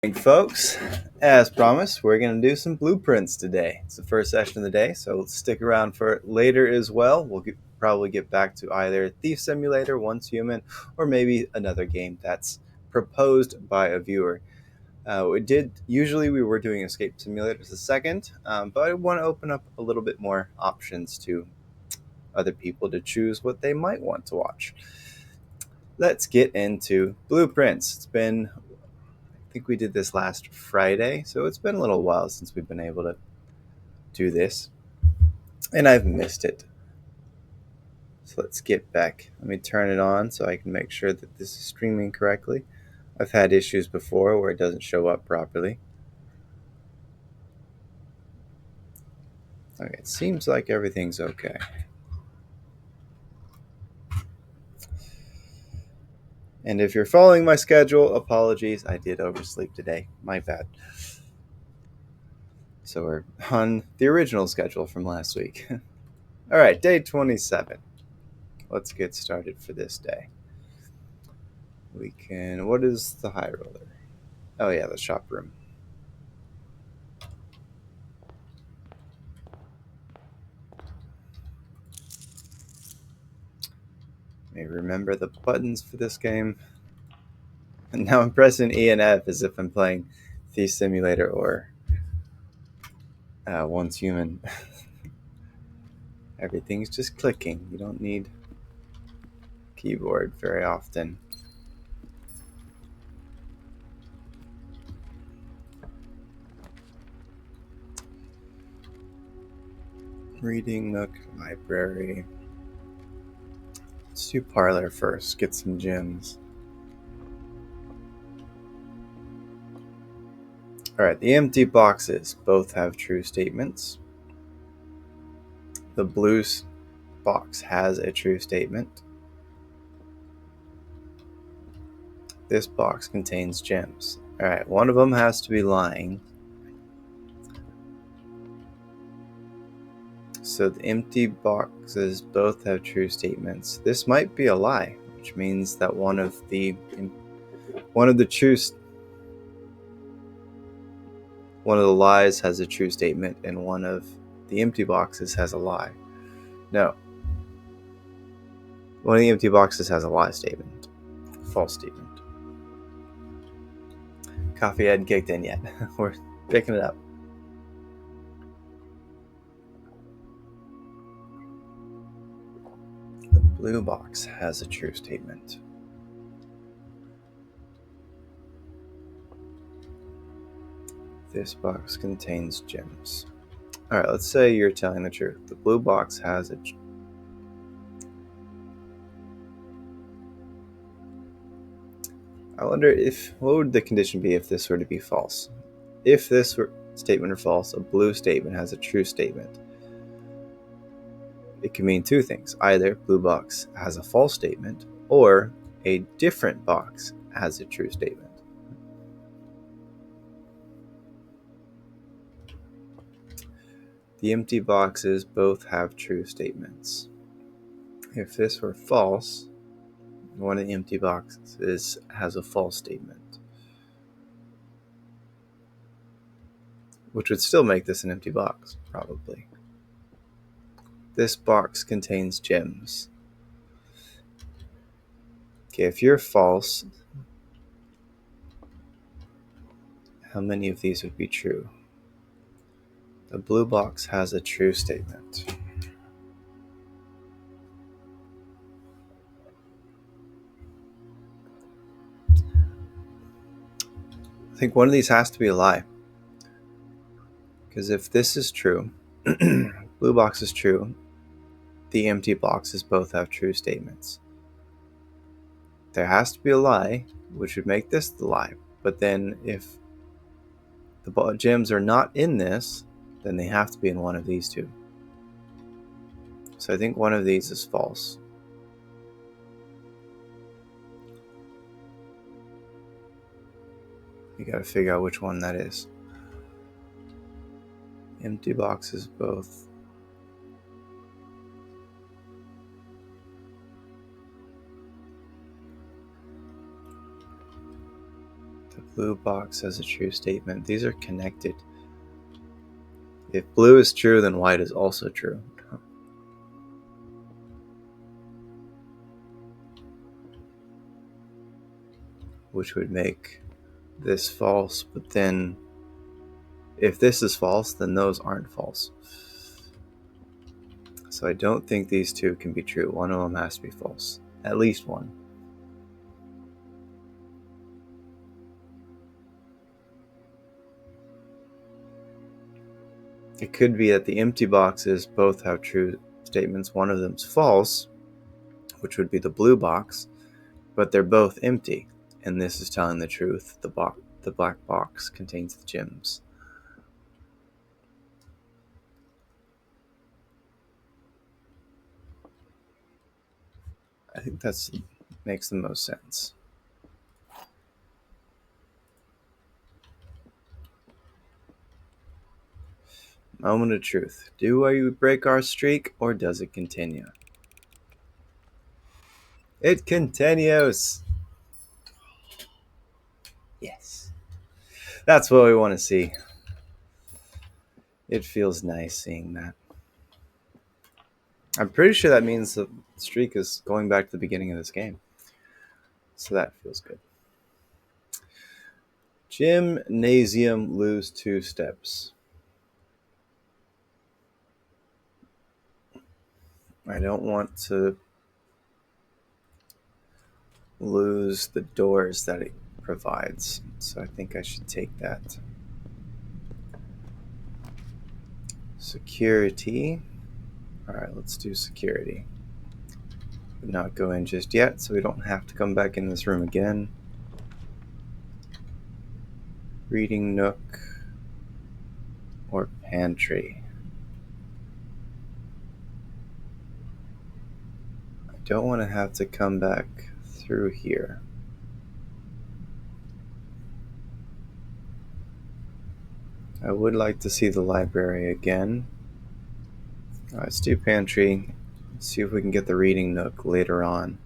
Folks, as promised, we're going to do some blueprints today. It's the first session of the day, so stick around for it later as well. Probably get back to either Thief Simulator, Once Human, or maybe another game that's proposed by a viewer. Usually we were doing Escape Simulator as a second, but I want to open up a little bit more options to other people to choose what they might want to watch. Let's get into blueprints. I think we did this last Friday, so it's been a little while since we've been able to do this, and I've missed it. So let's get back. Let me turn it on so I can make sure that this is streaming correctly. I've had issues before where it doesn't show up properly. Okay, it seems like everything's okay. And if you're following my schedule, apologies, I did oversleep today. My bad. So we're on the original schedule from last week. All right, day 27. Let's get started for this day. What is the high roller? Oh yeah, the shop room. May remember the buttons for this game. And now I'm pressing E and F as if I'm playing Thief Simulator or Once Human. Everything's just clicking. You don't need keyboard very often. Reading Nook, library. Let's do Parlor first. Get some gems. Alright, the empty boxes both have true statements. The blue box has a true statement. This box contains gems. Alright, one of them has to be lying. So the empty boxes both have true statements. This might be a lie, which means that one of the lies has a true statement and one of the empty boxes has a lie. No. One of the empty boxes has a lie statement. False statement. Coffee hadn't kicked in yet. We're picking it up. The blue box has a true statement. This box contains gems. Alright, let's say you're telling the truth. The blue box has I wonder what would the condition be if this were to be false? If this statement were false, a blue statement has a true statement. It can mean two things. Either blue box has a false statement, or a different box has a true statement. The empty boxes both have true statements. If this were false, one of the empty boxes has a false statement, which would still make this an empty box, probably. This box contains gems. Okay, if you're false, how many of these would be true? The blue box has a true statement. I think one of these has to be a lie. Because if this is true, blue box is true, the empty boxes both have true statements. There has to be a lie, which would make this the lie. But then if the gems are not in this, then they have to be in one of these two. So I think one of these is false. You gotta figure out which one that is. Empty boxes both. The Blue box has a true statement. These are connected. If blue is true, then white is also true. Which would make this false, but then if this is false, then those aren't false. So I don't think these two can be true. One of them has to be false. At least one. It could be that the empty boxes both have true statements. One of them's false, which would be the blue box, but they're both empty. And this is telling the truth. The black box contains the gems. I think that makes the most sense. Moment of truth. Do we break our streak, or does it continue? It continues! Yes. That's what we want to see. It feels nice seeing that. I'm pretty sure that means the streak is going back to the beginning of this game. So that feels good. Gymnasium, lose 2 steps. I don't want to lose the doors that it provides, so I think I should take that. Security. Alright, let's do security. Not go in just yet, so we don't have to come back in this room again. Reading nook or pantry. I don't want to have to come back through here. I would like to see the library again. Let's do pantry. See if we can get the reading nook later on.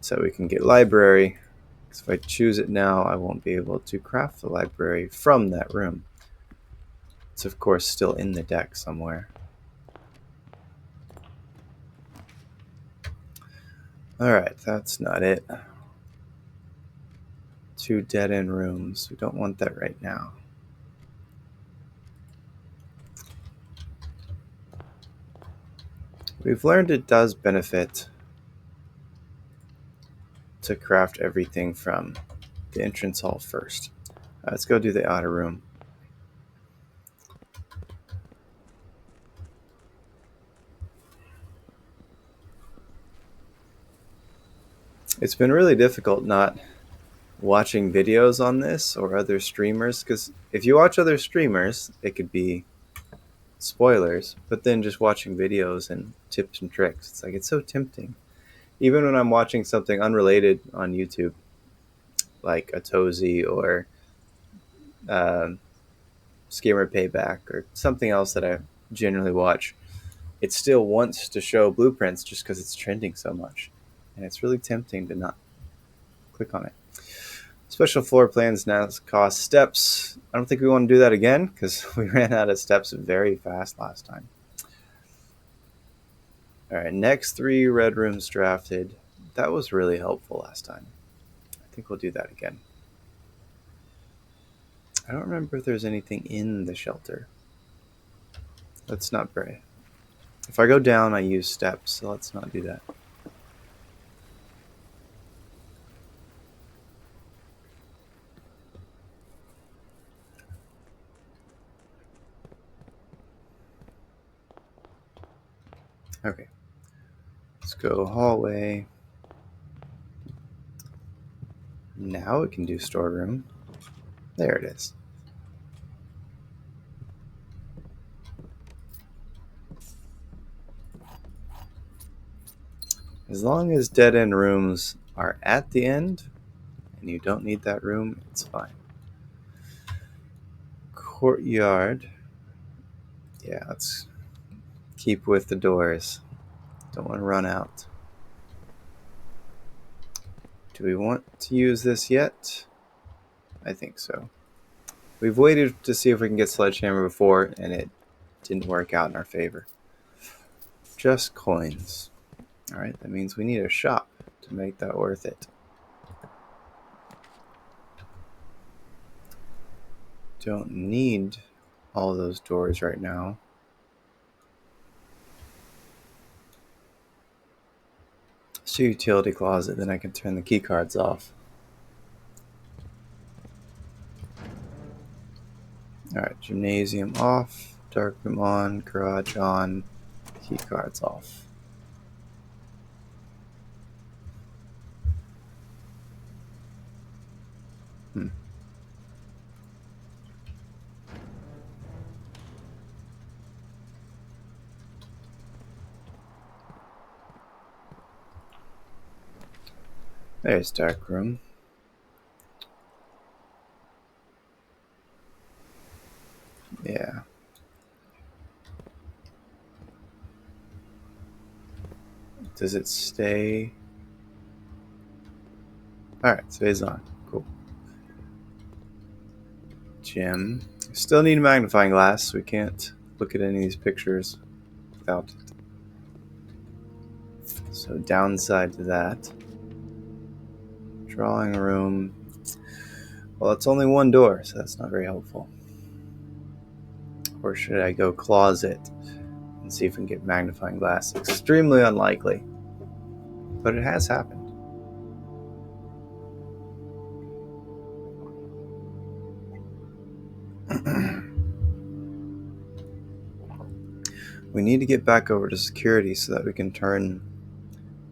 So we can get library. Because if I choose it now, I won't be able to craft the library from that room. It's of course still in the deck somewhere. Alright, that's not it. 2 dead-end rooms. We don't want that right now. We've learned it does benefit to craft everything from the entrance hall first. Let's go do the outer room. It's been really difficult not watching videos on this or other streamers, because if you watch other streamers, it could be spoilers, but then just watching videos and tips and tricks, it's like it's so tempting. Even when I'm watching something unrelated on YouTube, like a Tozy or Scammer Payback or something else that I generally watch, it still wants to show blueprints just because it's trending so much. And it's really tempting to not click on it. Special floor plans now cost steps. I don't think we want to do that again because we ran out of steps very fast last time. Alright, next 3 red rooms drafted. That was really helpful last time. I think we'll do that again. I don't remember if there's anything in the shelter. Let's not pray. If I go down, I use steps, so let's not do that. Okay. Let's go hallway. Now we can do storeroom. There it is. As long as dead-end rooms are at the end, and you don't need that room, it's fine. Courtyard. Yeah, let's keep with the doors. Don't want to run out. Do we want to use this yet? I think so. We've waited to see if we can get sledgehammer before, and it didn't work out in our favor. Just coins. Alright, that means we need a shop to make that worth it. Don't need all those doors right now. Let's do utility closet, then I can turn the key cards off. Alright, gymnasium off, dark room on, garage on, key cards off. There's dark room. Yeah. Does it stay? Alright, stays on. Cool. Gym. Still need a magnifying glass, so we can't look at any of these pictures without it. So downside to that. Drawing room. Well, it's only one door, so that's not very helpful. Or should I go closet and see if we can get magnifying glass? Extremely unlikely. But it has happened. We need to get back over to security so that we can turn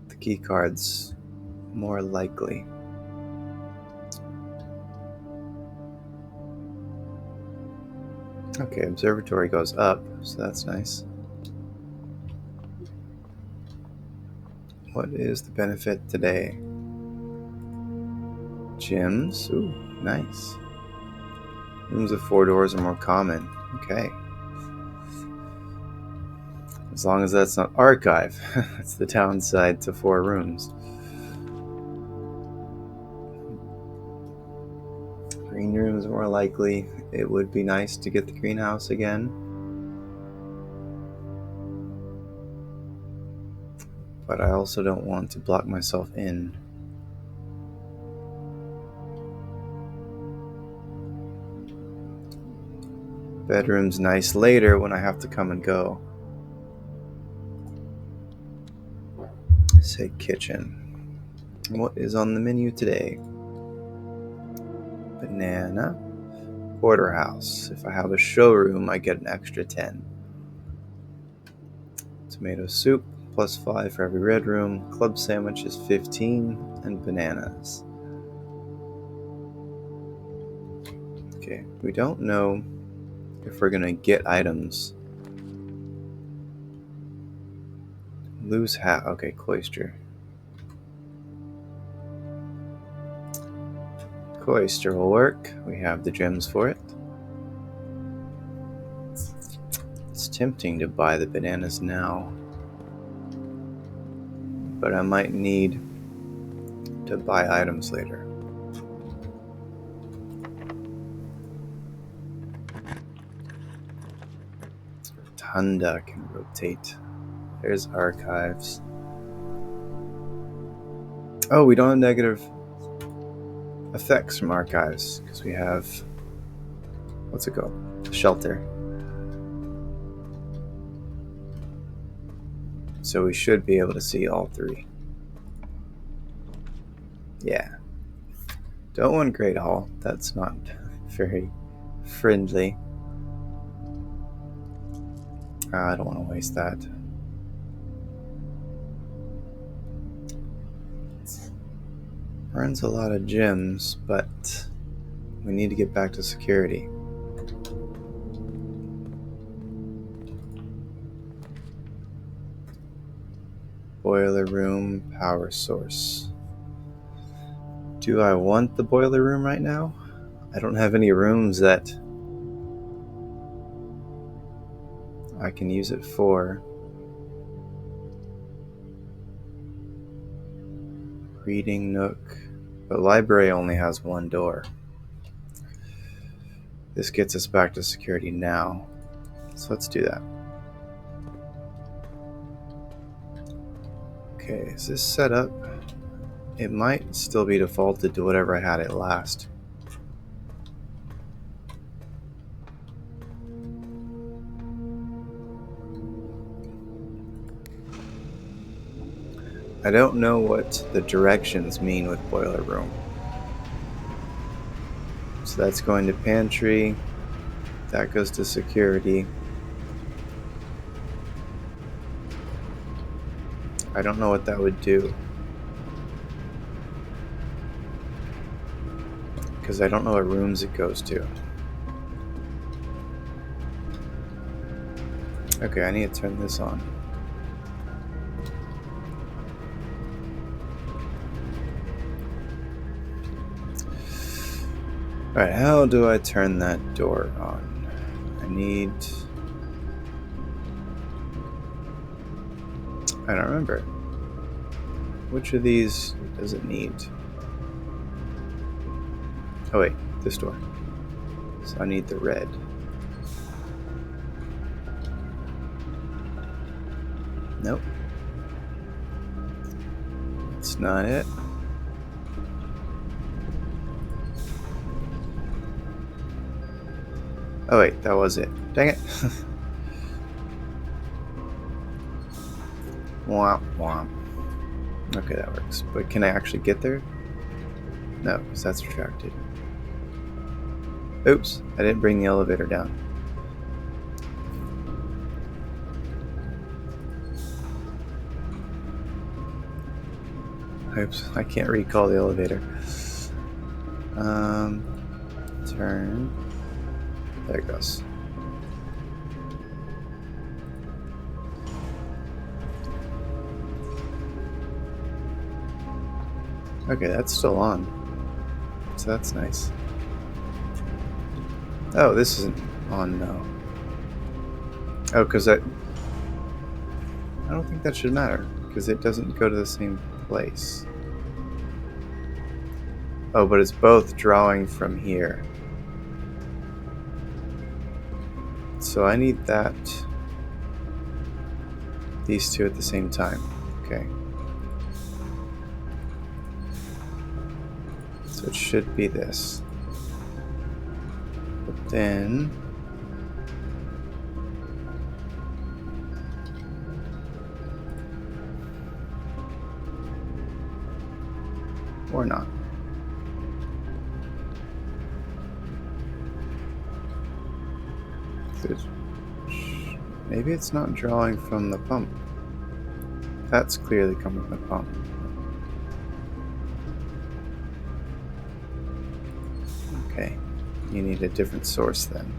the key cards more likely. Okay, observatory goes up, so that's nice. What is the benefit today? Gyms? Ooh, nice. Rooms with 4 doors are more common. Okay. As long as that's not archive. That's the downside to 4 rooms. Green rooms are more likely. It would be nice to get the greenhouse again. But I also don't want to block myself in. Bedroom's nice later when I have to come and go. Say kitchen. What is on the menu today? Banana. Porterhouse. If I have a showroom, I get an extra 10. Tomato soup, +5 for every red room. Club sandwich is 15, and bananas. Okay, we don't know if we're gonna get items. Lose hat. Okay, cloister. Cloister will work. We have the gems for it. It's tempting to buy the bananas now, but I might need to buy items later. Rotunda can rotate. There's archives. Oh, we don't have negative effects from archives because we have, what's it called? Shelter. So we should be able to see all 3. Yeah. Don't want Great Hall. That's not very friendly. I don't want to waste that. Burns a lot of gems, but we need to get back to security. Boiler room, power source. Do I want the boiler room right now? I don't have any rooms that I can use it for. Reading nook. But library only has 1 door. This gets us back to security now. So let's do that. Okay, is this set up? It might still be defaulted to whatever I had it last. I don't know what the directions mean with boiler room. So that's going to pantry. That goes to security. I don't know what that would do. Because I don't know what rooms it goes to. Okay, I need to turn this on. Alright, how do I turn that door on? I need... I don't remember. Which of these does it need? Oh wait, this door. So I need the red. Nope. That's not it. Oh wait, that was it. Dang it. Womp womp. Okay, that works. But can I actually get there? No, because that's retracted. Oops, I didn't bring the elevator down. Oops, I can't recall the elevator. Turn. There it goes. Okay, that's still on. So that's nice. Oh, this isn't on now. Oh, because I don't think that should matter, because it doesn't go to the same place. Oh, but it's both drawing from here. So I need that. These two at the same time. Okay. So it should be this. But then... or not. Maybe it's not drawing from the pump. That's clearly coming from the pump. Okay, you need a different source then.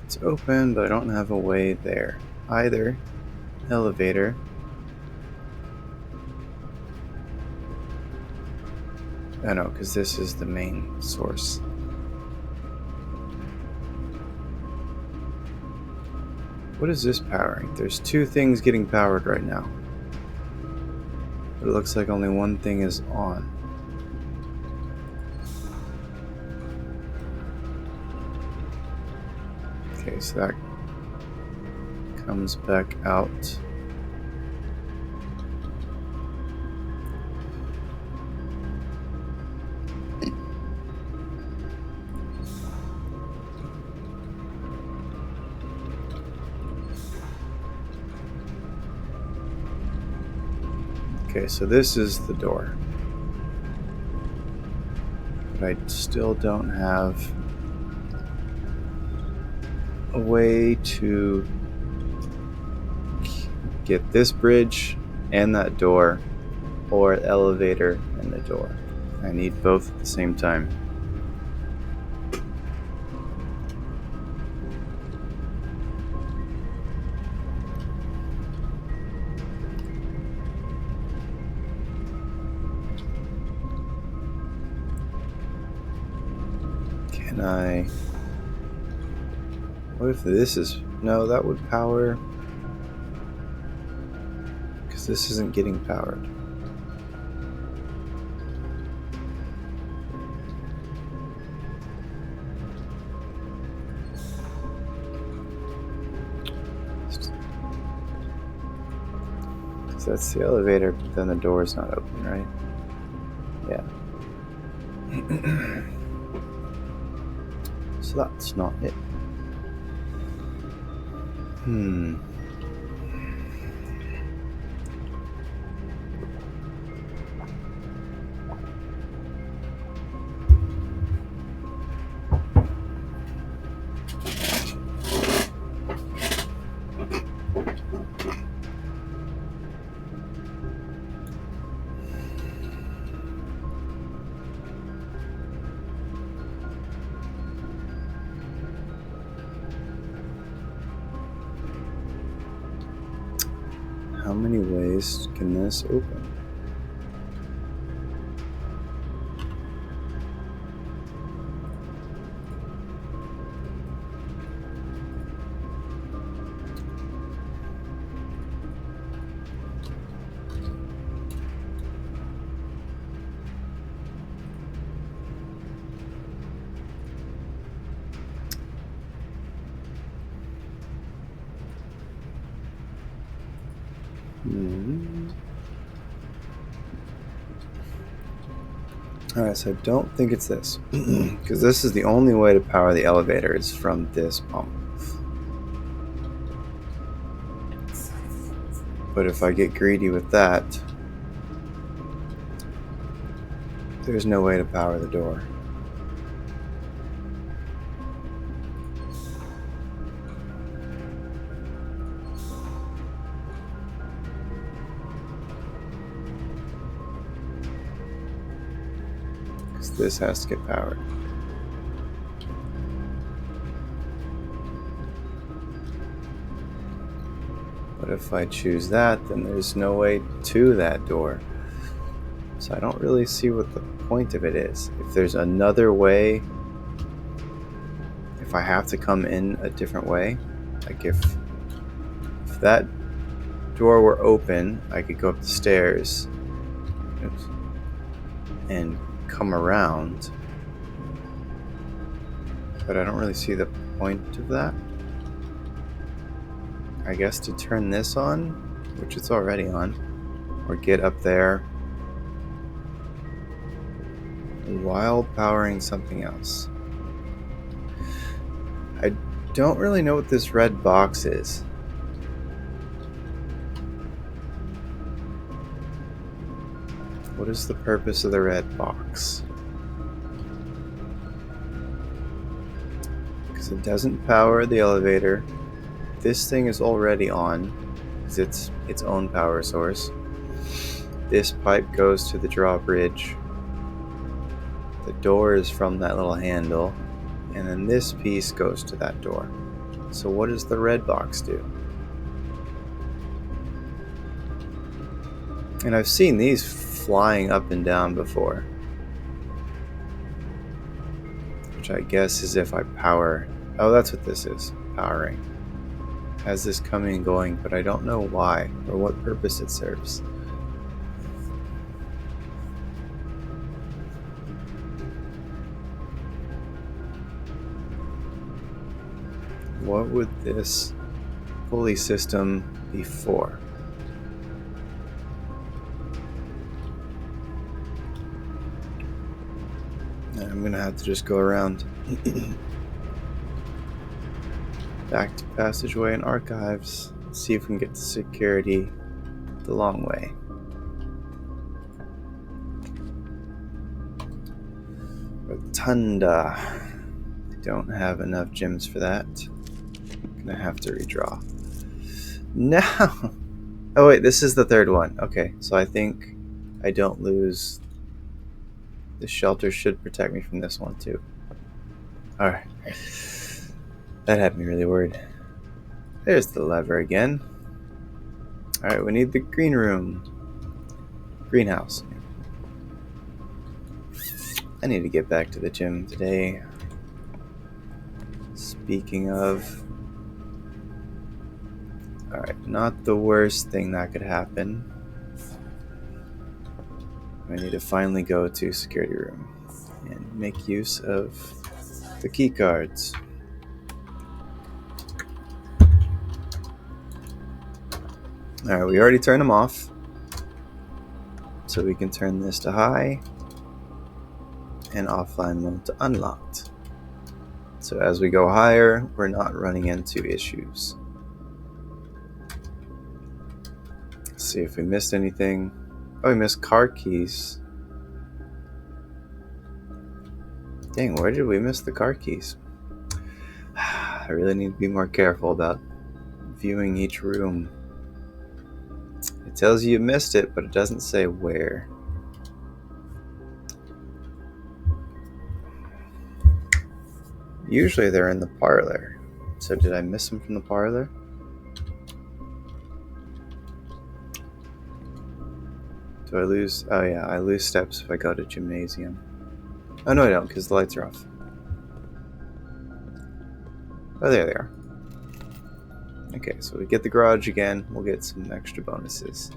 It's open, but I don't have a way there. Either elevator I know, because this is the main source. What is this powering? There's two things getting powered right now. But it looks like only one thing is on. Okay, so that comes back out. Okay, so this is the door. But I still don't have a way to get this bridge and that door, or elevator and the door. I need both at the same time. Can I... what if this is... no, that would power... Because this isn't getting powered. Because that's the elevator, but then the door's not open, right? Yeah. So that's not it. How many ways can this open? Alright, so I don't think it's this. Because this is the only way to power the elevator is from this pump. But if I get greedy with that, there's no way to power the door. This has to get powered. But if I choose that, then there's no way to that door. So I don't really see what the point of it is. If there's another way, if I have to come in a different way, like if that door were open, I could go up the stairs and come around, but I don't really see the point of that. I guess to turn this on, which it's already on, or get up there while powering something else. I don't really know what this red box is. What is the purpose of the red box? Because it doesn't power the elevator. This thing is already on, because it's its own power source. This pipe goes to the drawbridge. The door is from that little handle, and then this piece goes to that door. So what does the red box do? And I've seen these flying up and down before, which I guess is if I power. Oh, that's what this is, powering. Has this coming and going, but I don't know why or what purpose it serves. What would this pulley system be for? I'm gonna have to just go around. Back to passageway and archives. See if we can get to security the long way. Rotunda. I don't have enough gems for that. Gonna have to redraw. No! Oh wait, this is the third one. Okay, so I think I don't lose. The shelter should protect me from this one too. Alright. That had me really worried. There's the lever again. Alright, we need the green room. Greenhouse. I need to get back to the gym today. Speaking of... Alright, not the worst thing that could happen. I need to finally go to security room and make use of the key cards. Alright, we already turned them off. So we can turn this to high and offline mode to unlocked. So as we go higher, we're not running into issues. Let's see if we missed anything. Oh, we missed car keys. Dang, where did we miss the car keys? I really need to be more careful about viewing each room. It tells you missed it, but it doesn't say where. Usually they're in the parlor. So did I miss them from the parlor? Do I lose? Oh yeah, I lose steps if I go to gymnasium. Oh no, I don't, because the lights are off. Oh, there they are. Okay, so we get the garage again. We'll get some extra bonuses.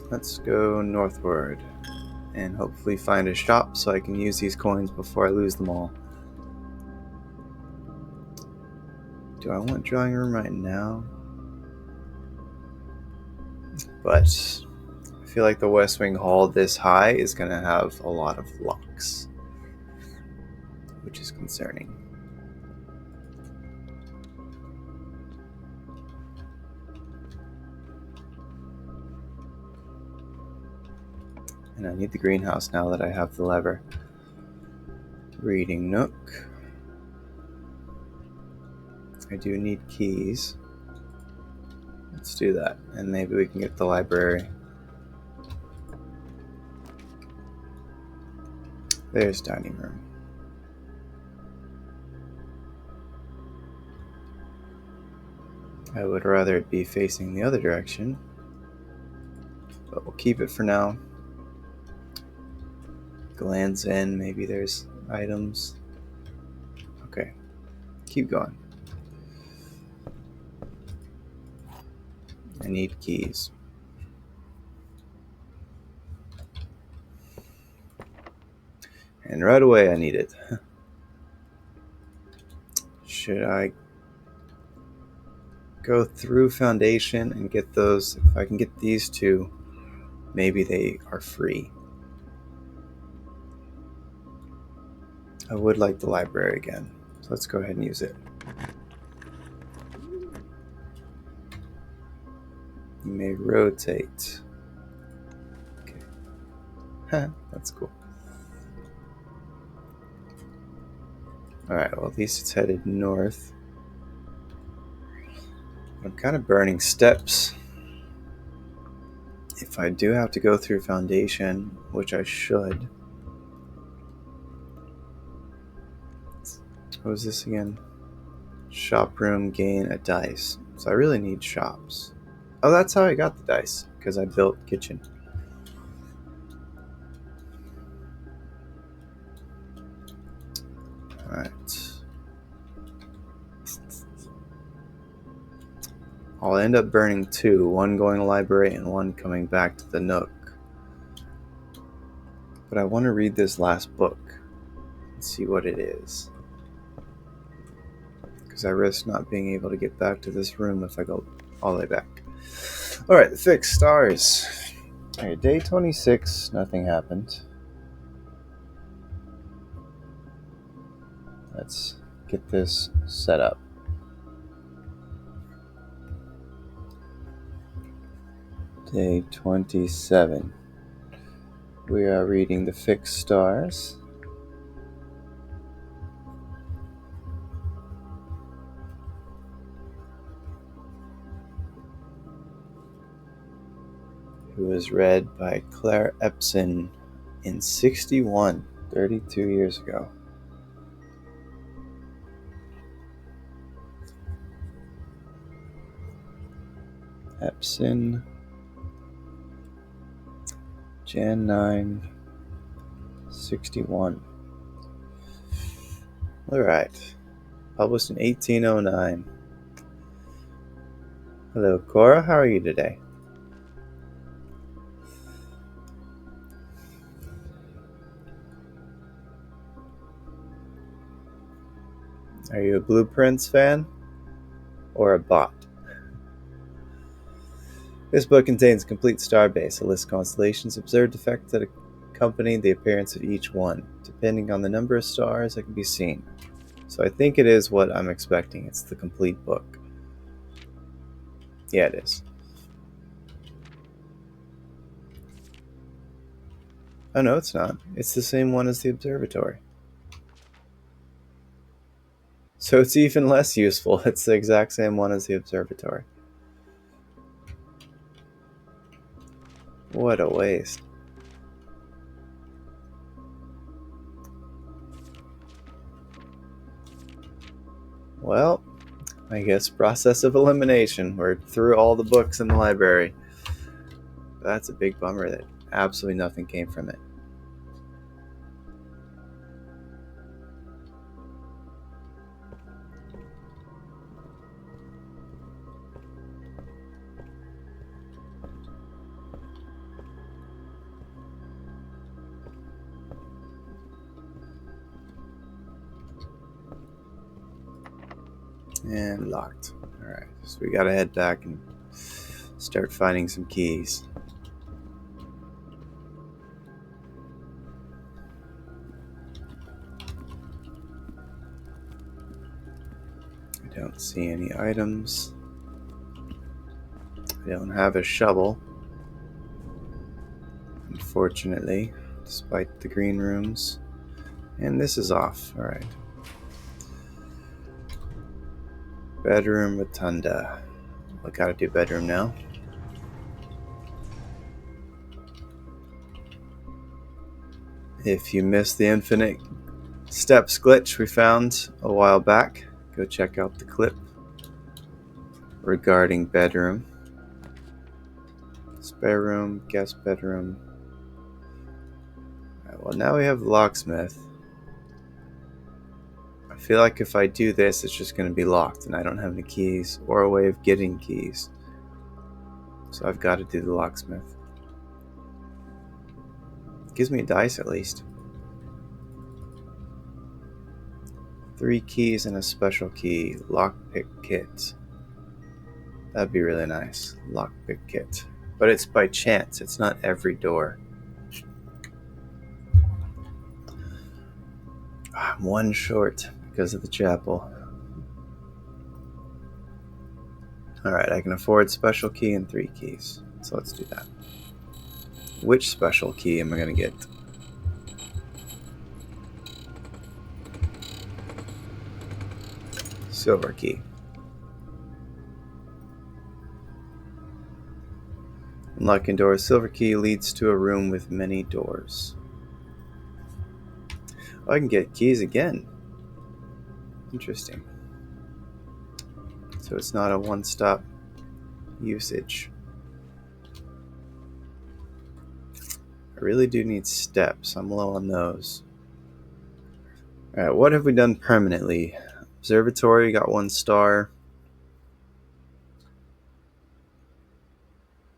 Let's go northward and hopefully find a shop so I can use these coins before I lose them all. Do I want drawing room right now? But I feel like the West Wing Hall this high is going to have a lot of locks, which is concerning. And I need the greenhouse now that I have the lever. Reading nook. I do need keys. Let's do that, and maybe we can get the library. There's dining room. I would rather it be facing the other direction, but we'll keep it for now. Glance in, maybe there's items. Okay, keep going. I need keys. And right away I need it. Should I go through foundation and get those? If I can get these two, maybe they are free. I would like the library again, so let's go ahead and use it. You may rotate. Okay. That's cool. Alright, well at least it's headed north. I'm kind of burning steps. If I do have to go through foundation, which I should. What was this again? Shop room, gain a dice. So I really need shops. Oh, that's how I got the dice, because I built kitchen. Alright. I'll end up burning two, one going to library and one coming back to the nook. But I want to read this last book and see what it is. Because I risk not being able to get back to this room if I go all the way back. Alright, the fixed stars. Alright, day 26, nothing happened. Let's get this set up. Day 27. We are reading the fixed stars. It was read by Claire Epson in 61, 32 years ago. Epson, Jan 9, 61. Alright. Published in 1809. Hello, Cora. How are you today? Are you a Blueprints fan or a bot? This book contains a complete starbase, a list of constellations, observed effects that accompany the appearance of each one, depending on the number of stars that can be seen. So I think it is what I'm expecting. It's the complete book. Yeah, it is. Oh, no, it's not. It's the same one as the observatory. So it's even less useful. It's the exact same one as the observatory. What a waste. Well, I guess process of elimination. We're through all the books in the library. That's a big bummer that absolutely nothing came from it. And locked. Alright, so we gotta head back and start finding some keys. I don't see any items. I don't have a shovel, unfortunately, despite the green rooms. And this is off. Alright. Bedroom rotunda. I gotta do bedroom now. If you missed the infinite steps glitch we found a while back, go check out the clip regarding bedroom. Spare room, guest bedroom. Alright, well, now we have the locksmith. I feel like if I do this, it's just going to be locked, and I don't have any keys or a way of getting keys. So I've got to do the locksmith. Gives me a dice at least. 3 keys and a special key. Lockpick kit. That'd be really nice. Lockpick kit. But it's by chance. It's not every door. I'm 1 short because of the chapel. Alright, I can afford special key and 3 keys. So let's do that. Which special key am I going to get? Silver key. Unlocking door. Silver key leads to a room with many doors. Oh, I can get keys again. Interesting. So it's not a one-stop usage. I really do need steps. I'm low on those. Alright, what have we done permanently? Observatory got 1 star.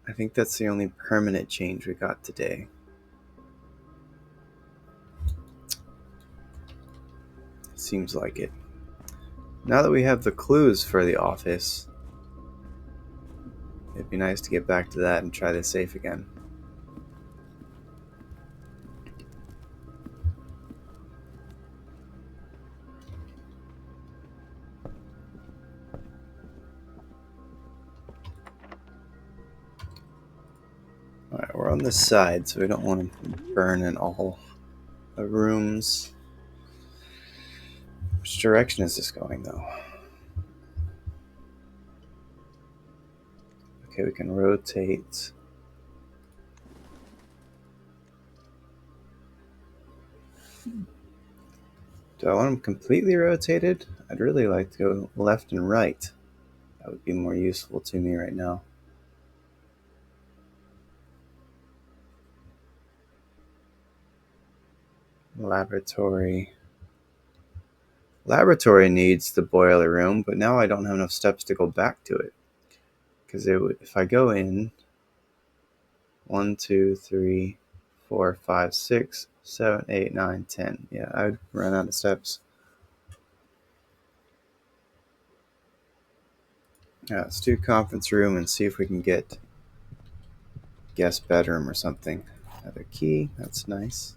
I think that's the only permanent change we got today. Seems like it. Now that we have the clues for the office, it'd be nice to get back to that and try the safe again. Alright, we're on this side, so we don't want to burn in all the rooms. Which direction is this going, though? Okay, we can rotate. Do I want them completely rotated? I'd really like to go left and right. That would be more useful to me right now. Laboratory. Laboratory needs the boiler room, but now I don't have enough steps to go back to it. Because it would, if I go in 1, 2, 3, 4, 5, 6, 7, 8, 9, 10. Yeah, I would run out of steps. Yeah, let's do conference room and see if we can get guest bedroom or something. Another key, that's nice.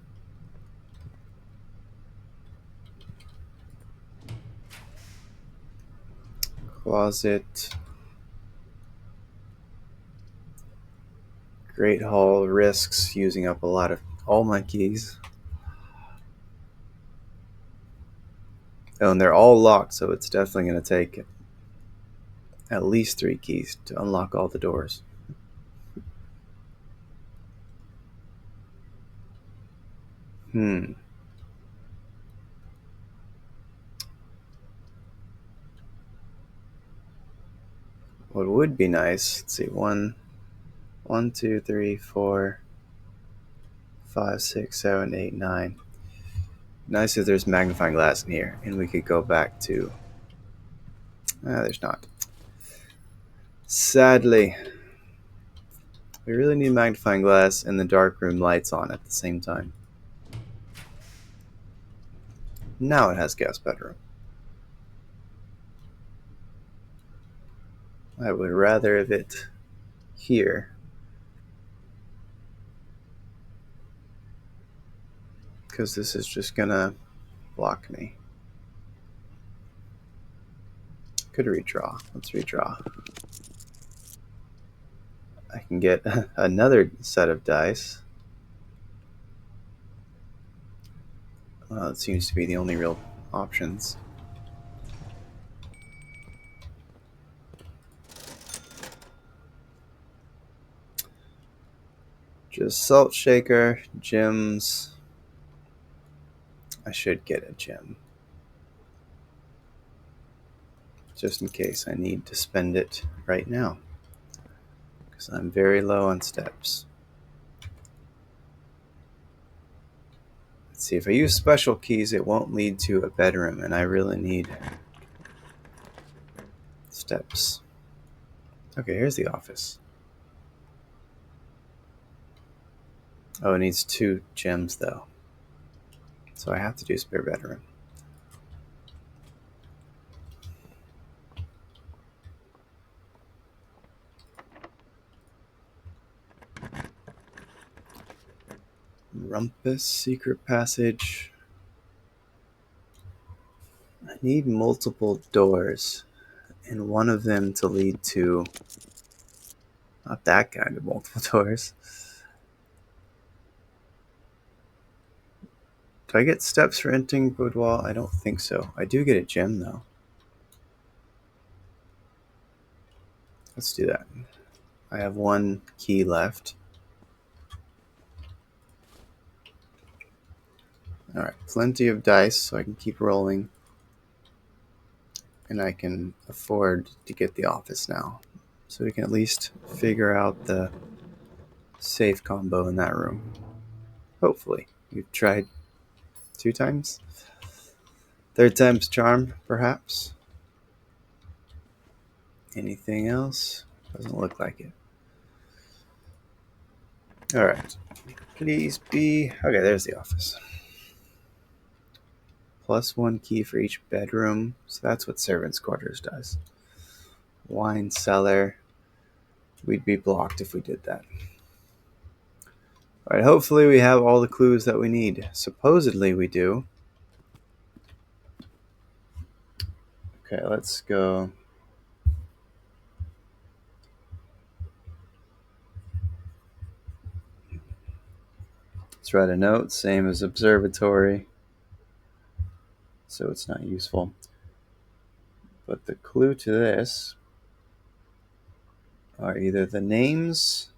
Closet. Great hall risks using up a lot of all my keys. Oh, and they're all locked, so it's definitely going to take at least 3 keys to unlock all the doors. What would be nice, let's see, 1, 2, 3, 4, 5, 6, 7, 8, 9. Nice if there's magnifying glass in here, and we could go back to... there's not. Sadly, we really need magnifying glass and the dark room lights on at the same time. Now it has guest bedroom. I would rather have it here, because this is just gonna block me. Could redraw. Let's redraw. I can get another set of dice. Well, it seems to be the only real options. Just salt shaker, gems. I should get a gem, just in case I need to spend it right now, because I'm very low on steps. Let's see, if I use special keys, it won't lead to a bedroom, and I really need steps. Okay, here's the office. Oh, it needs 2 gems, though. So I have to do spare bedroom. Rumpus, secret passage. I need multiple doors, and one of them to lead to... not that kind of multiple doors. Do I get steps for entering boudoir? I don't think so. I do get a gem, though. Let's do that. I have 1 key left. Alright, plenty of dice, so I can keep rolling. And I can afford to get the office now. So we can at least figure out the safe combo in that room. Hopefully. We've tried 2 times. 3rd time's charm, perhaps. Anything else? Doesn't look like it. Alright. Please be... okay, there's the office. Plus 1 key for each bedroom. So that's what servants' quarters does. Wine cellar. We'd be blocked if we did that. Alright, hopefully we have all the clues that we need. Supposedly we do. Okay, let's go. Let's write a note, same as observatory. So it's not useful. But the clue to this are either the names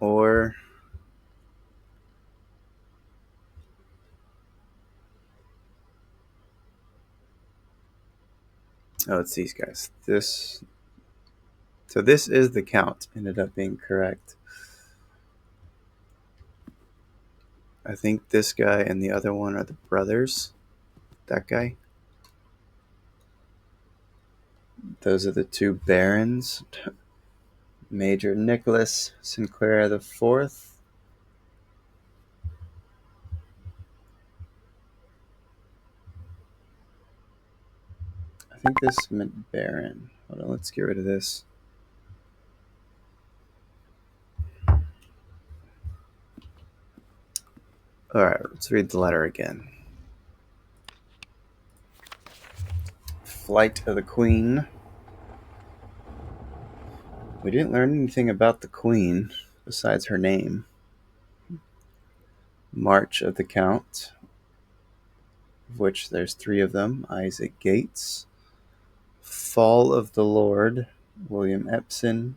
or... oh, it's these guys. So this is the count. Ended up being correct. I think this guy and the other one are the brothers. That guy. Those are the two barons. Major Nicholas Sinclair the Fourth. I think this meant baron. Hold on, let's get rid of this. Alright, let's read the letter again. Flight of the Queen. We didn't learn anything about the Queen besides her name. March of the Count, of which there's 3 of them. Isaac Gates. Fall of the Lord, William Epson.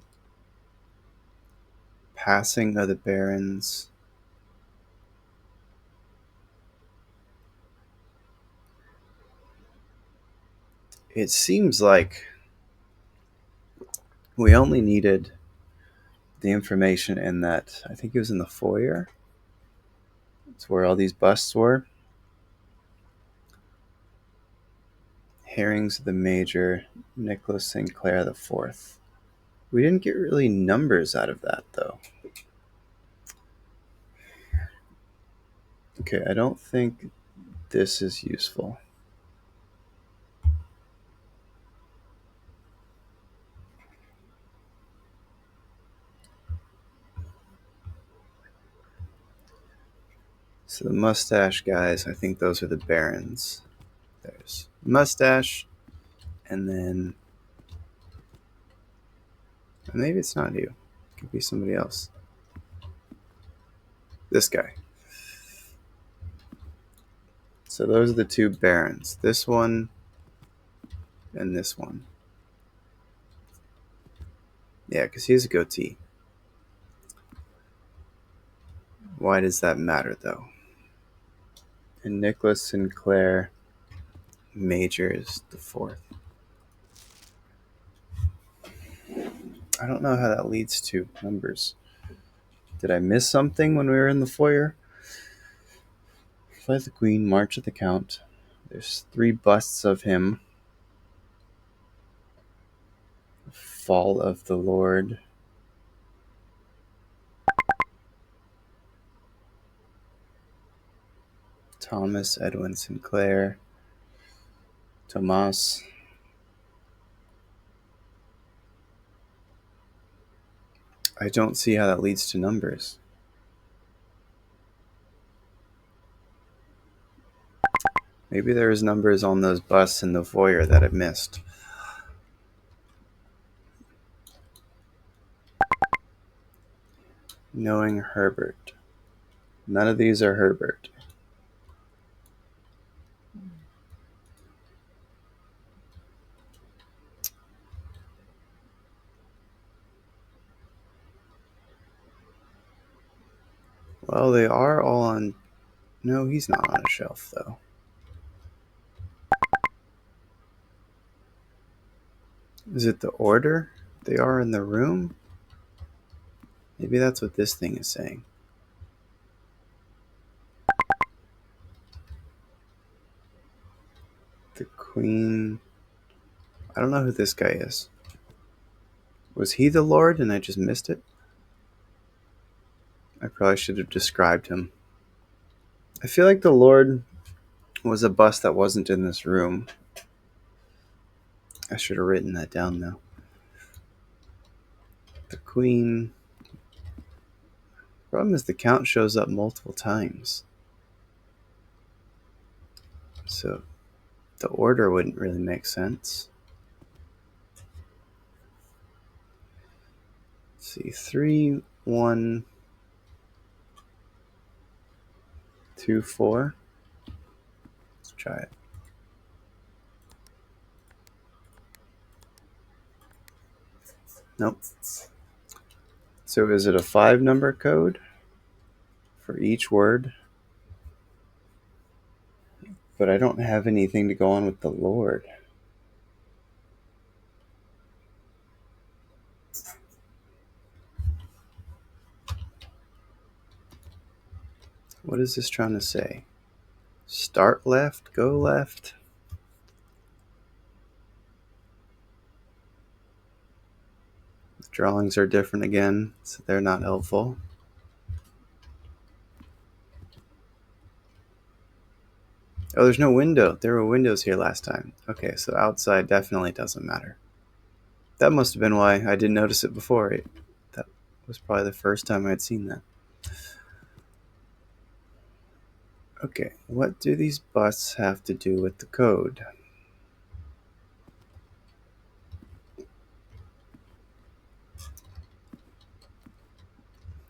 Passing of the Barons. It seems like we only needed the information in that, I think it was in the foyer. It's where all these busts were. Herrings of the Major, Nicholas Sinclair the Fourth. We didn't get really numbers out of that, though. Okay, I don't think this is useful. So the mustache guys, I think those are the barons. There's mustache, and then maybe it's not you. It could be somebody else. This guy. So those are the two barons. This one and this one. Yeah, because he has a goatee. Why does that matter, though? And Nicholas Sinclair Major is the fourth. I don't know how that leads to numbers. Did I miss something when we were in the foyer? Flight of the Queen, March of the Count. There's 3 busts of him. Fall of the Lord. Thomas Edwin Sinclair. Tomas. I don't see how that leads to numbers. Maybe there's numbers on those busts in the foyer that I missed. Knowing Herbert. None of these are Herbert. Well, they are all on... No, he's not on a shelf, though. Is it the order they are in the room? Maybe that's what this thing is saying. The Queen... I don't know who this guy is. Was he the Lord and I just missed it? I probably should have described him. I feel like the Lord was a bust that wasn't in this room. I should have written that down, though. The Queen... Problem is the Count shows up multiple times. So the order wouldn't really make sense. Let's see, 3, 1, 2, 4. Let's try it. Nope. So is it a 5-number code for each word? But I don't have anything to go on with the Lord. What is this trying to say? Start left, go left. The drawings are different again, so they're not helpful. Oh, there's no window. There were windows here last time. Okay, so outside definitely doesn't matter. That must have been why I didn't notice it before. That was probably the first time I'd seen that. Okay, what do these busts have to do with the code?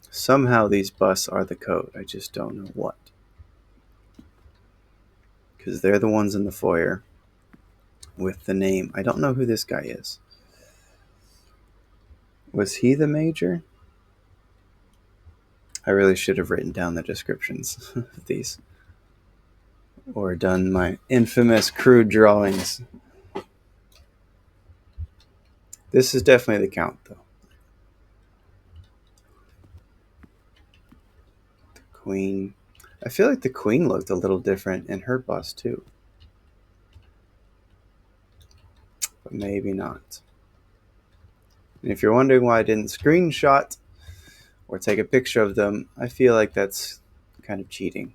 Somehow these busts are the code. I just don't know what. Because they're the ones in the foyer with the name. I don't know who this guy is. Was he the major? I really should have written down the descriptions of these. Or done my infamous crude drawings. This is definitely the count, though. The queen. I feel like the queen looked a little different in her bust, too. But maybe not. And if you're wondering why I didn't screenshot or take a picture of them, I feel like that's kind of cheating.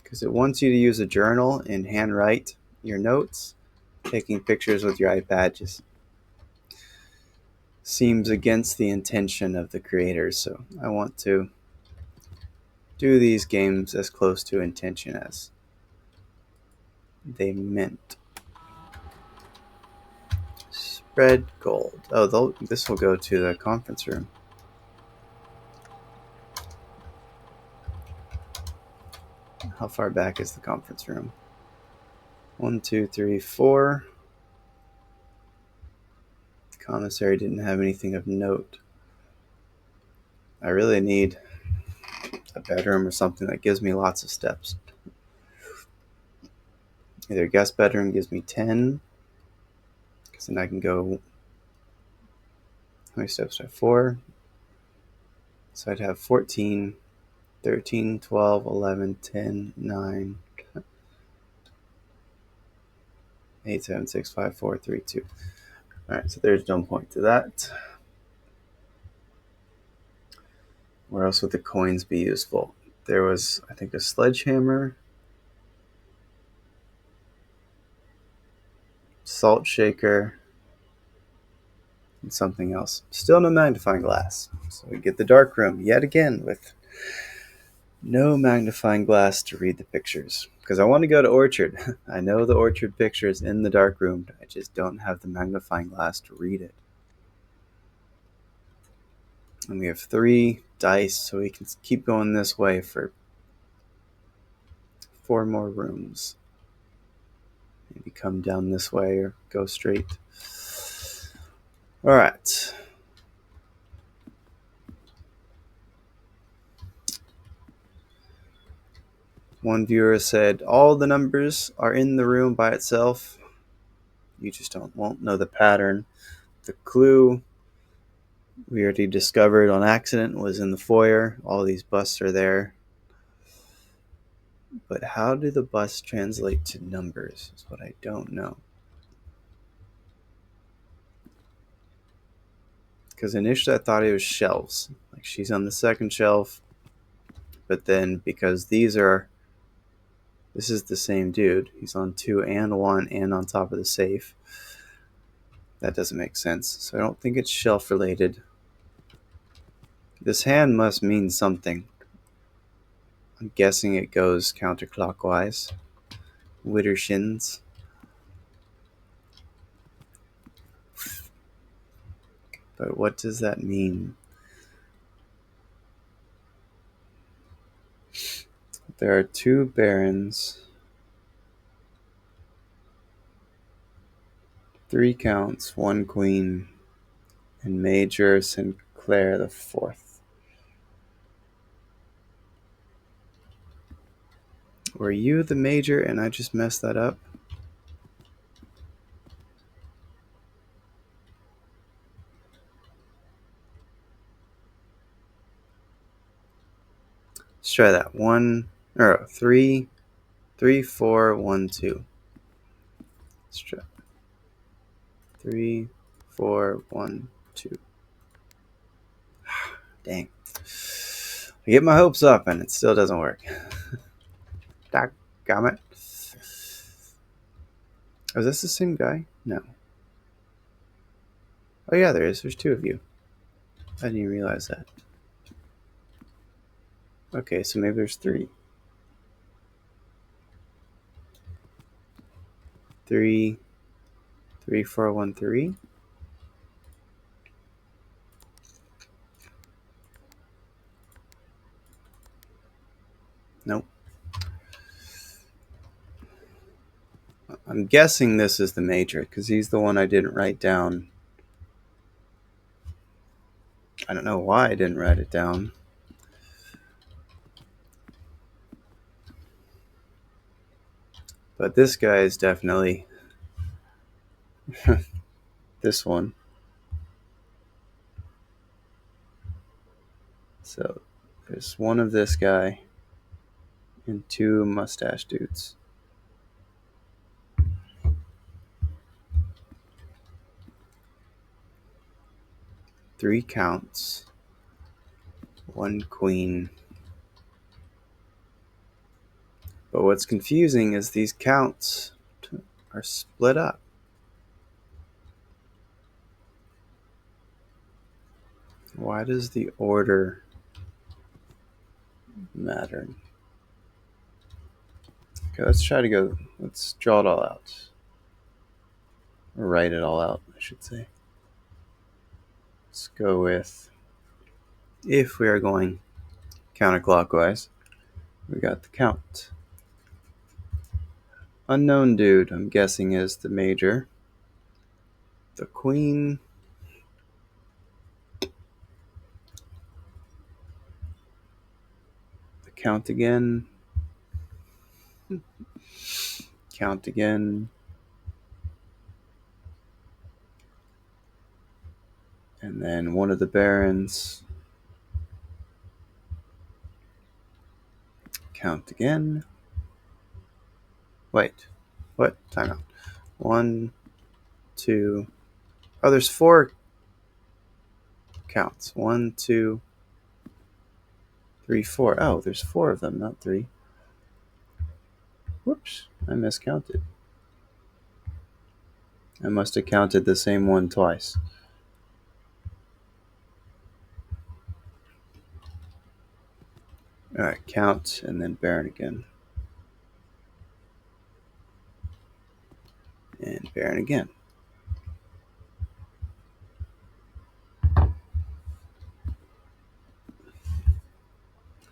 Because it wants you to use a journal and handwrite your notes. Taking pictures with your iPad just seems against the intention of the creators. So I want to do these games as close to intention as they meant. Spread gold. Oh, this will go to the conference room. How far back is the conference room? 1, 2, 3, 4. The commissary didn't have anything of note. I really need a bedroom or something that gives me lots of steps. Either guest bedroom gives me 10, because then I can go. How many steps do I have? 4. So I'd have 14, 13, 12, 11, 10, 9, 8, 7, 6, 5, 4, 3, 2. Alright, so there's no point to that. Where else would the coins be useful? There was, I think, a sledgehammer, salt shaker, and something else. Still no magnifying glass. So we get the dark room yet again with no magnifying glass to read the pictures. Because I want to go to Orchard. I know the Orchard picture is in the dark room, but I just don't have the magnifying glass to read it. And we have 3 dice, so we can keep going this way for 4 more rooms. Maybe come down this way or go straight. Alright. One viewer said, all the numbers are in the room by itself. You just won't know the pattern. The clue we already discovered on accident was in the foyer. All these busts are there. But how do the busts translate to numbers is what I don't know. Because initially I thought it was shelves. Like she's on the second shelf. But then because this is the same dude. He's on 2 and 1 and on top of the safe. That doesn't make sense. So I don't think it's shelf related. This hand must mean something. I'm guessing it goes counterclockwise. Widdershins. But what does that mean? There are 2 barons. 3 counts, 1 queen, and Major Sinclair the 4th. Were you the major and I just messed that up? Let's try that. 3, 3, 4, 1, 2. Let's try 3, 4, 1, 2. Dang. I get my hopes up and it still doesn't work. Doggone it. Oh, is this the same guy? No. Oh yeah, there is. There's two of you. I didn't even realize that. Okay, so maybe there's three. 3, 3, 4, 1, 3. Nope. I'm guessing this is the major because he's the one I didn't write down. I don't know why I didn't write it down. But this guy is definitely this one. So there's one of this guy and two mustache dudes. Three counts. One queen. But what's confusing is these counts are split up. Why does the order matter? Okay, let's draw it all out. Or write it all out, I should say. Let's go with, if we are going counterclockwise, we got the count. Unknown dude, I'm guessing, is the major. The queen. The count again. Count again. And then one of the barons. Count again. Wait. What? Time out. 1, 2. Oh, there's 4 counts. 1, 2, 3, 4. Oh, there's 4 of them, not 3. Whoops. I miscounted. I must have counted the same one twice. Alright, count and then baron again. And baron again.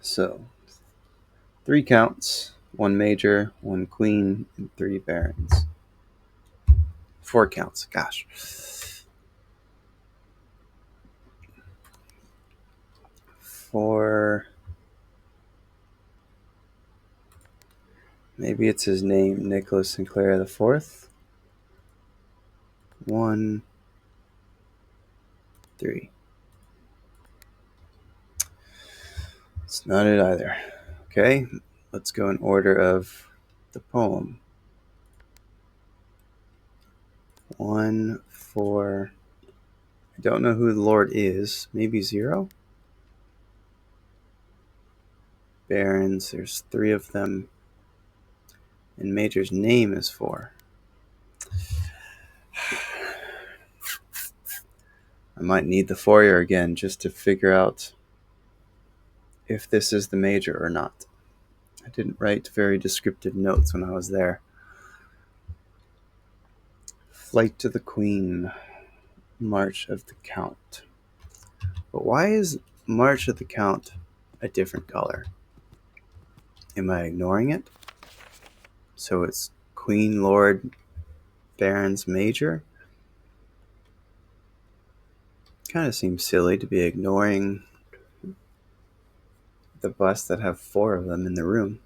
So, 3 counts, 1 major, 1 queen, and 3 barons. 4 counts, gosh. 4. Maybe it's his name, Nicholas Sinclair IV. 1, 3. It's not it either. Okay, let's go in order of the poem. 1, 4. I don't know who the Lord is. Maybe 0? Barons, there's 3 of them. And Major's name is 4. I might need the foyer again just to figure out if this is the major or not. I didn't write very descriptive notes when I was there. Flight to the Queen, March of the Count. But why is March of the Count a different color? Am I ignoring it? So it's Queen, Lord, Barons, Major? Kind of seems silly to be ignoring the busts that have 4 of them in the room.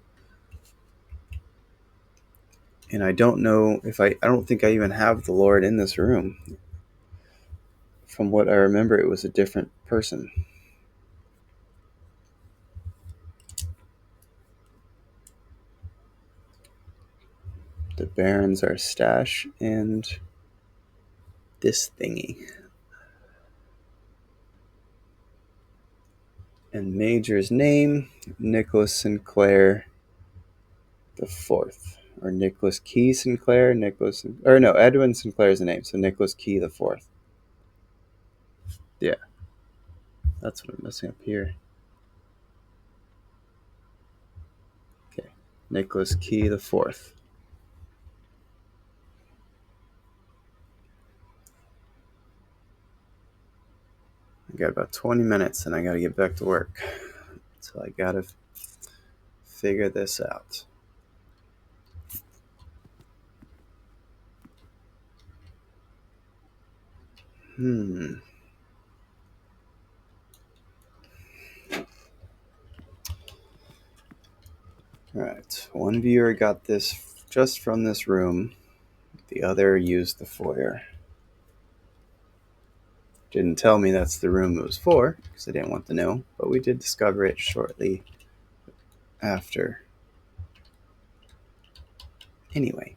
And I don't know if I don't think I even have the Lord in this room. From what I remember, it was a different person. The barons are Stash and this thingy. And Major's name, Nicholas Sinclair the Fourth, or Nicholas Key Sinclair. Edwin Sinclair is the name, so Nicholas Key the Fourth. Yeah, that's what I'm messing up here. Okay, Nicholas Key the Fourth. I got about 20 minutes, and I got to get back to work, so I got to figure this out. Alright, one viewer got this just from this room, the other used the foyer. Didn't tell me that's the room it was for, because I didn't want to know, but we did discover it shortly after. Anyway.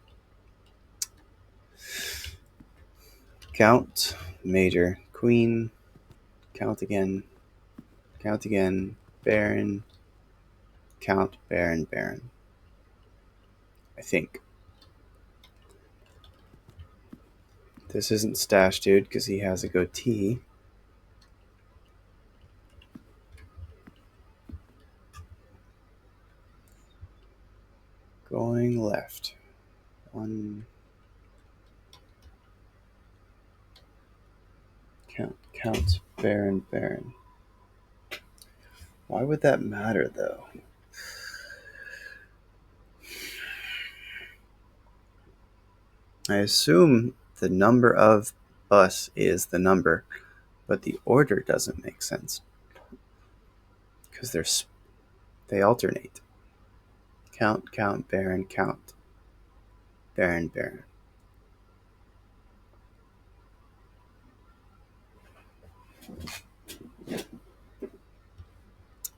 Count, Major, Queen, count again, Baron, Count, Baron, Baron. I think. This isn't Stash Dude, because he has a goatee. Going left. One. Count, Baron, Baron. Why would that matter, though? I assume the number of bus is the number, but the order doesn't make sense. Because they alternate. Count, Baron, count. Baron, Baron.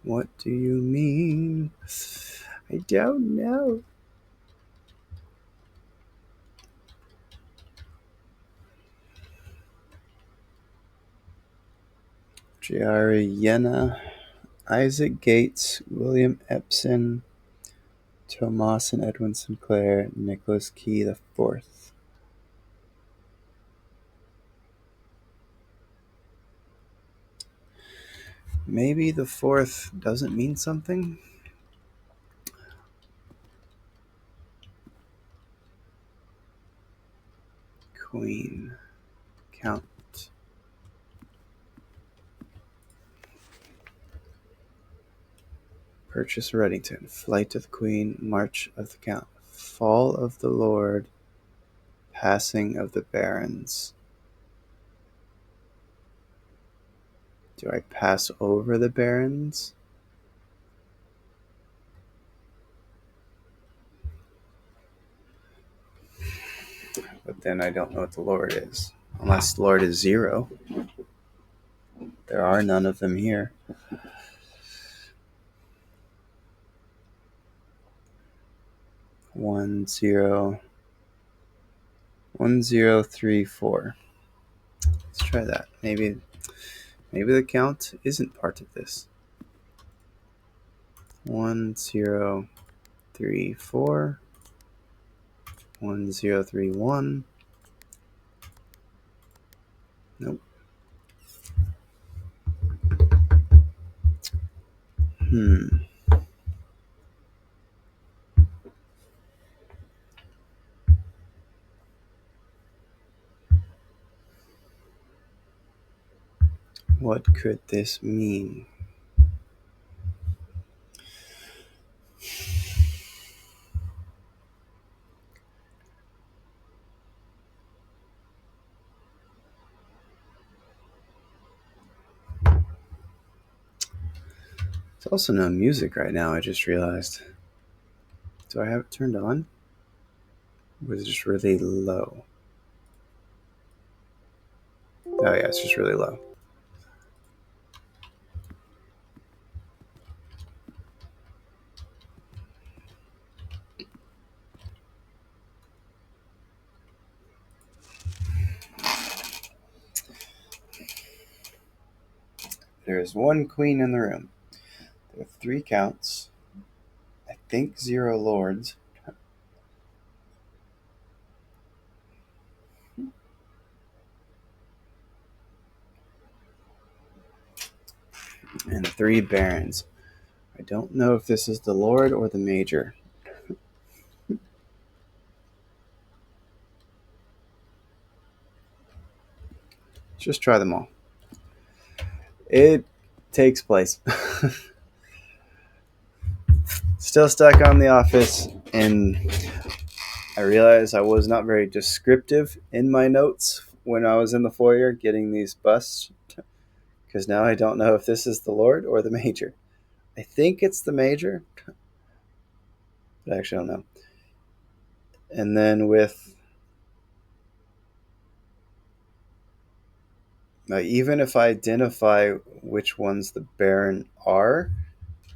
What do you mean? I don't know. Giariana, Isaac Gates, William Epson, Tomas and Edwin Sinclair, Nicholas Key the Fourth. Maybe the fourth doesn't mean something? Queen. Count. Purchase Reddington. Flight of the Queen. March of the Count. Fall of the Lord. Passing of the Barons. Do I pass over the Barons? But then I don't know what the Lord is. Unless the Lord is 0. There are none of them here. 1 0 1 0 3 4. Let's try that. Maybe the count isn't part of this. 1 0 3 4. 1 0 3 1. Nope. What could this mean? There's also no music right now, I just realized. Do I have it turned on? Or is it just really low? Oh yeah, it's just really low. There is one queen in the room. With 3 counts. I think 0 lords. And 3 barons. I don't know if this is the lord or the major. Just try them all. It takes place. Still stuck on the office, and I realized I was not very descriptive in my notes when I was in the foyer getting these busts, because now I don't know if this is the lord or the major. I think it's the major, but I actually don't know. And then with even if I identify which ones the baron are,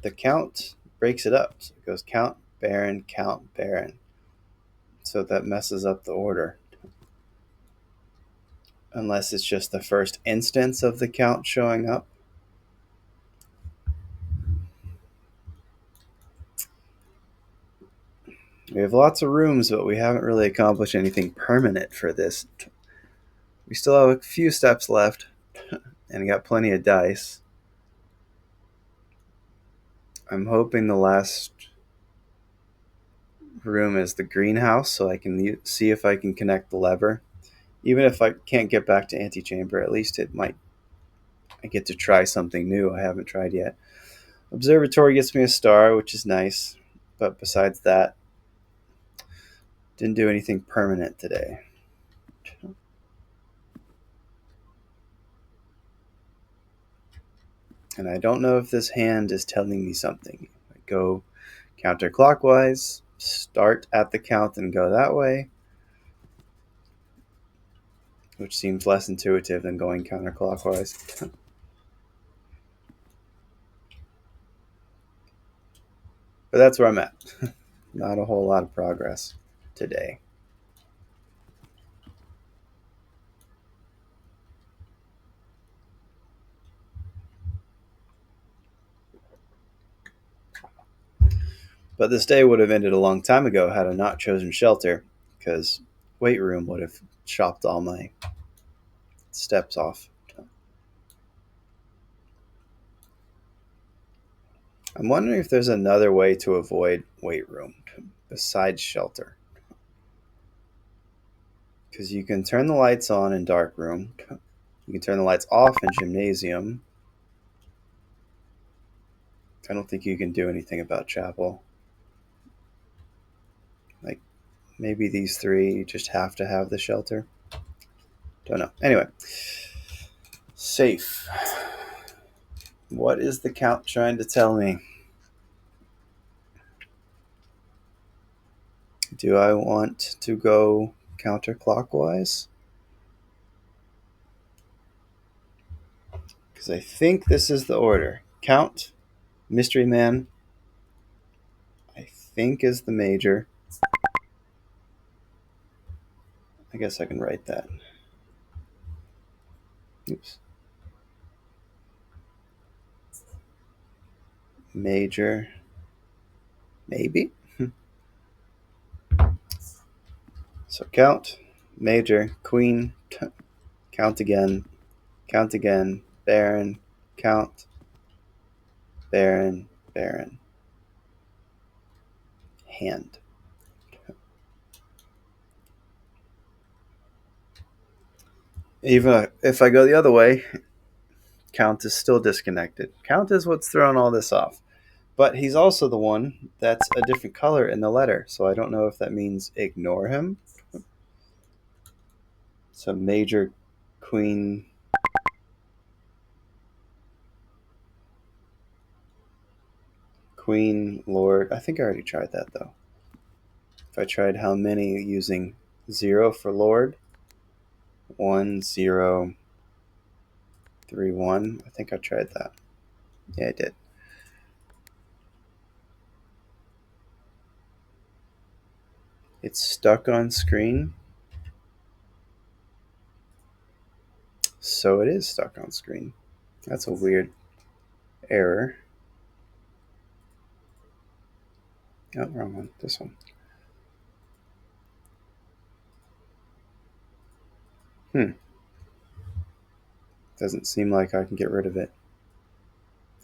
the count breaks it up. So it goes count, baron, count, baron. So that messes up the order. Unless it's just the first instance of the count showing up. We have lots of rooms, but we haven't really accomplished anything permanent for this. We still have a few steps left, and got plenty of dice. I'm hoping the last room is the greenhouse, so I can see if I can connect the lever. Even if I can't get back to antechamber, at least I get to try something new I haven't tried yet. Observatory gets me a star, which is nice, but besides that, didn't do anything permanent today. And I don't know if this hand is telling me something. I go counterclockwise, start at the count and go that way, which seems less intuitive than going counterclockwise. But that's where I'm at. Not a whole lot of progress today. But this day would have ended a long time ago had I not chosen shelter, because weight room would have chopped all my steps off. I'm wondering if there's another way to avoid weight room besides shelter. Because you can turn the lights on in dark room. You can turn the lights off in gymnasium. I don't think you can do anything about chapel. Like, maybe these 3 you just have to have the shelter. Don't know. Anyway. Safe. What is the count trying to tell me? Do I want to go counterclockwise? Because I think this is the order. Count, Mystery Man, I think is the major. I guess I can write that. Oops. Major. Maybe. So count, major, queen, count again, baron, count, baron, baron, hand. Even if I go the other way, count is still disconnected. Count is what's throwing all this off. But he's also the one that's a different color in the letter, so I don't know if that means ignore him. So major, queen, lord. I think I already tried that though. If I tried how many using 0 for lord, 1, 0, 3, 1. I think I tried that. Yeah, I did. It's stuck on screen. So it is stuck on screen. That's a weird error. Oh, wrong one. This one. Hmm. Doesn't seem like I can get rid of it.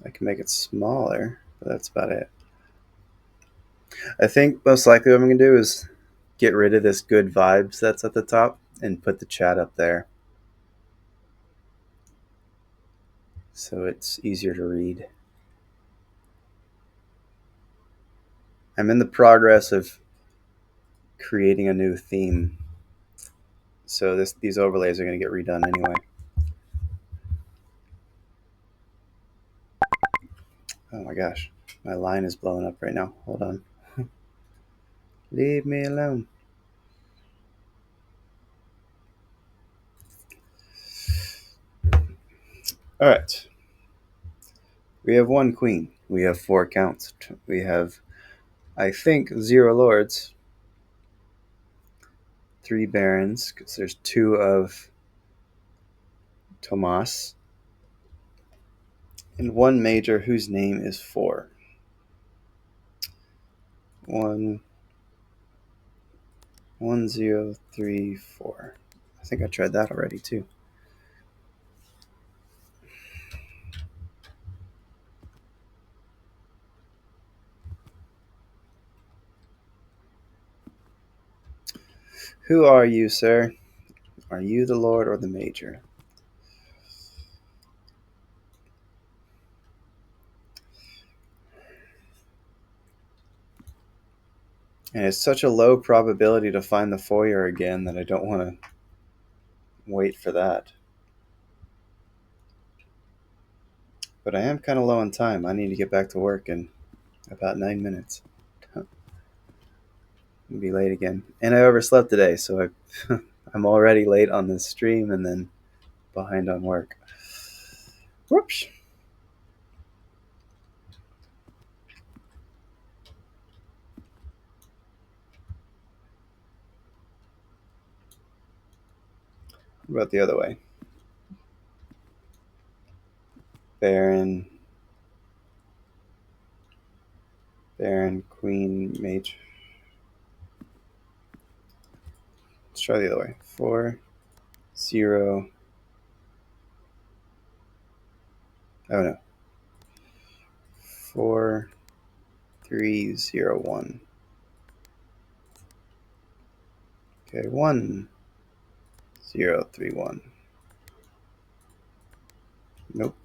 I can make it smaller, but that's about it. I think most likely what I'm going to do is get rid of this good vibes that's at the top and put the chat up there so it's easier to read. I'm in the progress of creating a new theme, so these overlays are going to get redone anyway. Oh my gosh, my line is blowing up right now. Hold on. Leave me alone. All right. We have one queen. We have four counts. We have, I think, zero lords, three barons, because there's two of Tomas, and one major whose name is four. 1, 1, 0, 3, 4. I think I tried that already too. Who are you, sir? Are you the lord or the major? And it's such a low probability to find the foyer again that I don't want to wait for that. But I am kind of low on time. I need to get back to work in about 9 minutes. I'll be late again. And I overslept today, so I'm already late on this stream and then behind on work. Whoops. What about the other way? Baron, Queen, Mage. Let's try the other way. 4, 0. Oh no. 4, 3, 0, 1. Okay, 1, 0, 3, 1. Nope.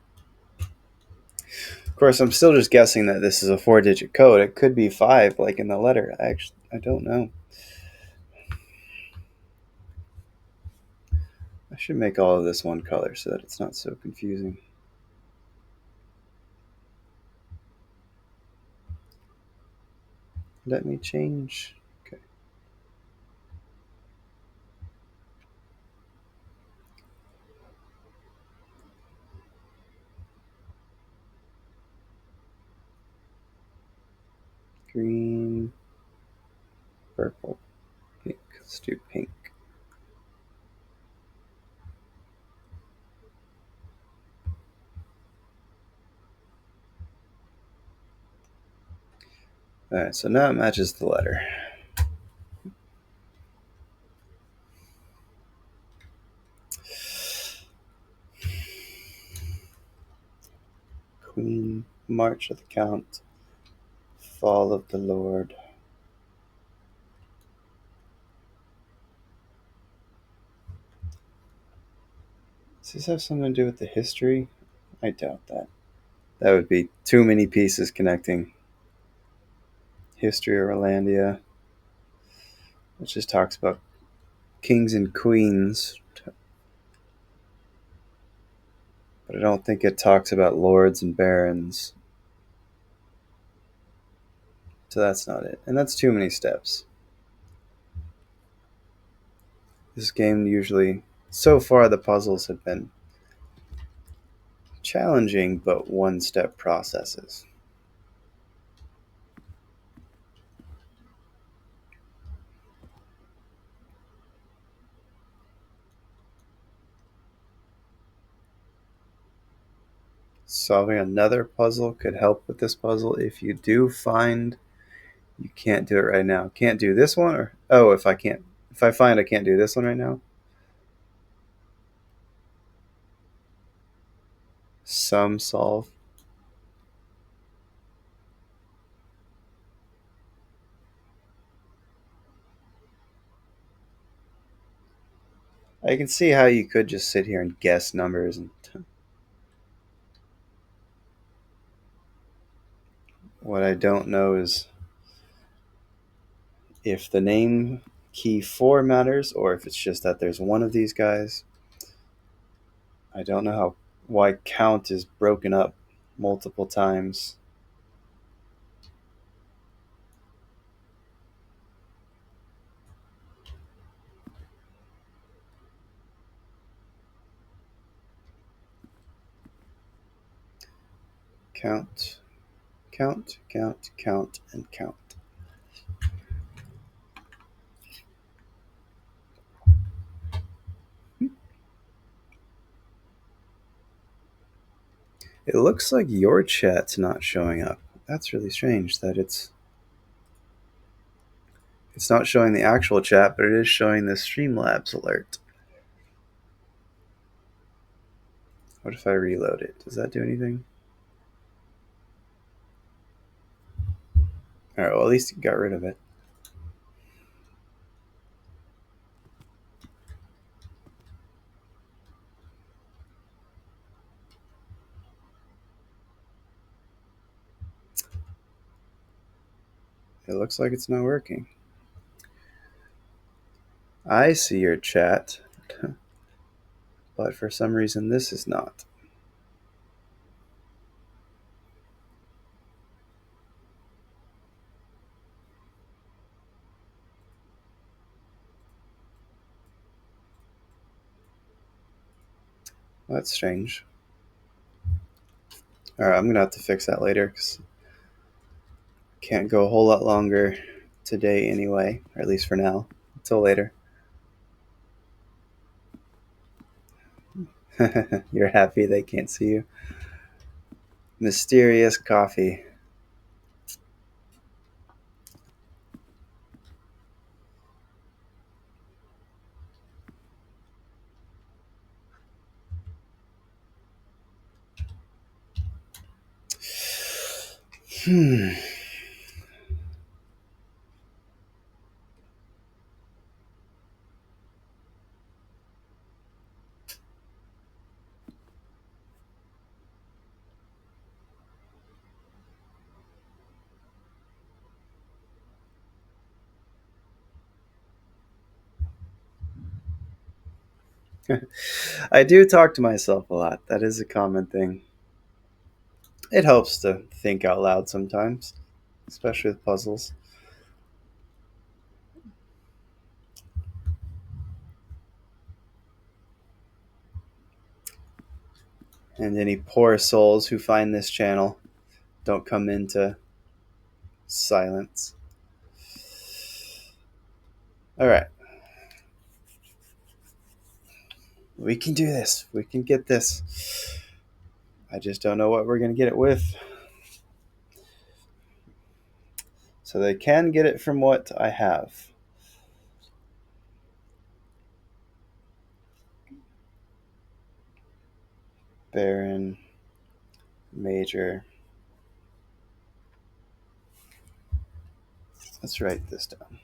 Of course, I'm still just guessing that this is a 4-digit code. It could be 5, like in the letter. I don't know. I should make all of this one color so that it's not so confusing. Let me change. Okay. Green, purple, pink. Let's do pink. Alright, so now it matches the letter. Queen, March of the Count, Fall of the Lord. Does this have something to do with the history? I doubt that. That would be too many pieces connecting. History of Orlandia. It just talks about kings and queens, but I don't think it talks about lords and barons. So that's not it. And that's too many steps. This game usually, so far, the puzzles have been challenging but one-step processes. Solving another puzzle could help with this puzzle if you do find You can't do it right now. Can't do this one, or oh, if I find I can't do this one right now. Sum solve. I can see how you could just sit here and guess numbers, and what I don't know is if the name key 4 matters or if it's just that there's one of these guys. I don't know how why count is broken up multiple times. Count, count, count, count, and count. It looks like your chat's not showing up. That's really strange that it's not showing the actual chat, but it is showing the Streamlabs alert. What if I reload it? Does that do anything? Alright, well, at least you got rid of it. It looks like it's not working. I see your chat, but for some reason this is not. That's strange. Alright, I'm gonna have to fix that later because I can't go a whole lot longer today anyway, or at least for now. Until later. You're happy they can't see you. Mysterious coffee. Hmm. I do talk to myself a lot. That is a common thing. It helps to think out loud sometimes, especially with puzzles. And any poor souls who find this channel don't come into silence. All right. We can do this. We can get this. I just don't know what we're going to get it with. So they can get it from what I have. Baron, major. Let's write this down.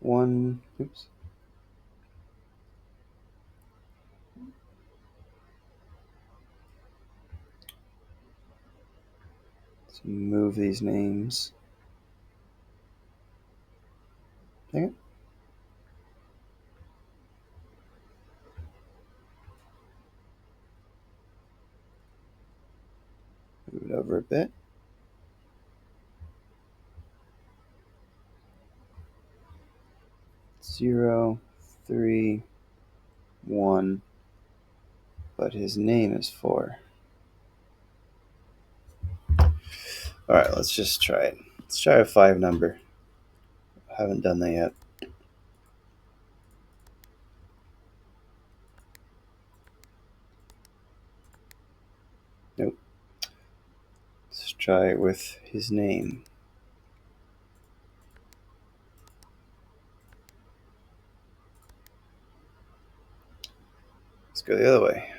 One, oops. Let's move these names. Dang it. Move it over a bit. Zero, 3, 1. But his name is 4. All right, let's just try it. Let's try a 5 number. I haven't done that yet. Nope. Let's try with his name. Let's go the other way.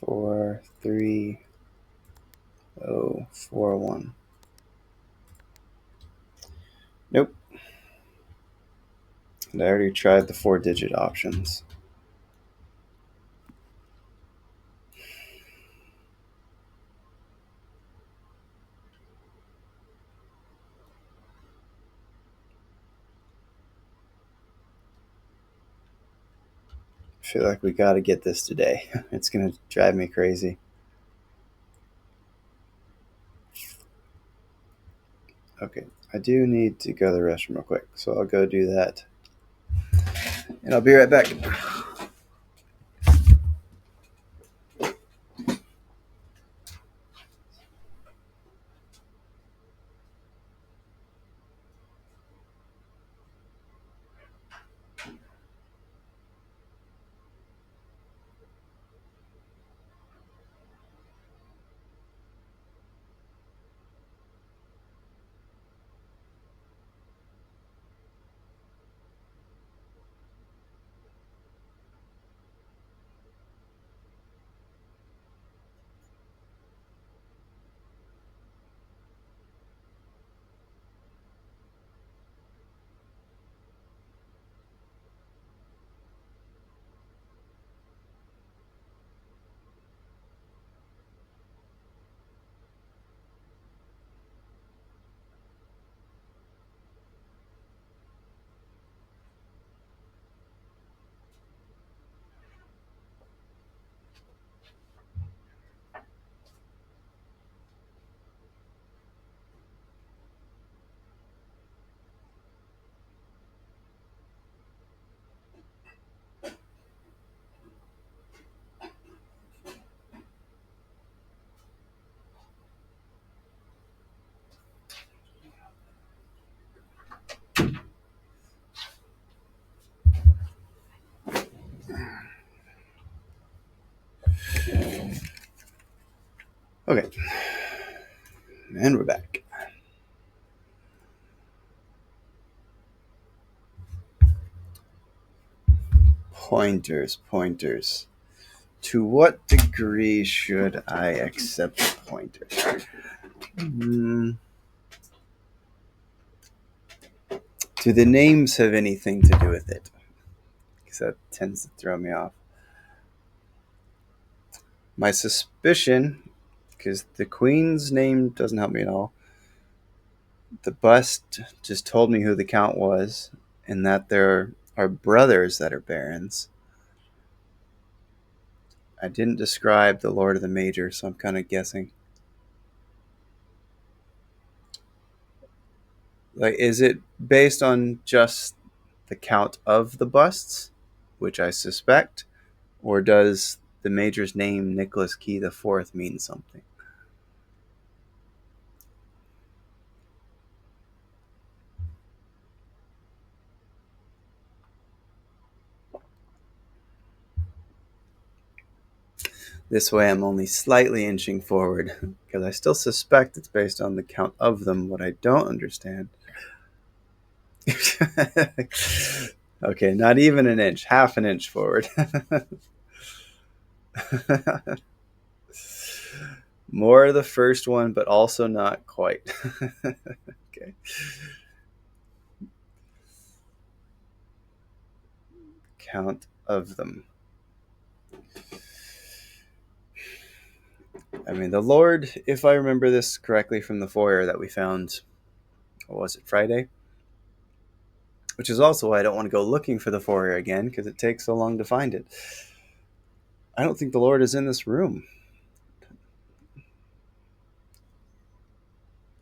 43041. Nope. And I already tried the 4-digit options. I feel like we gotta get this today. It's gonna drive me crazy. Okay, I do need to go to the restroom real quick, so I'll go do that. And I'll be right back. Okay, and we're back. Pointers. To what degree should I accept pointers? Do the names have anything to do with it? Because that tends to throw me off. My suspicion, because the queen's name doesn't help me at all. The bust just told me who the count was, and that there are brothers that are barons. I didn't describe the Lord of the Major, so I'm kind of guessing. Like, is it based on just the count of the busts, which I suspect, or does the Major's name, Nicholas Key the Fourth, mean something? This way I'm only slightly inching forward, because I still suspect it's based on the count of them. What I don't understand. Okay, not even an inch, half an inch forward. More the first one, but also not quite. Okay. Count of them. I mean, the Lord, if I remember this correctly from the foyer that we found, what was it, Friday? Which is also why I don't want to go looking for the foyer again, because it takes so long to find it. I don't think the Lord is in this room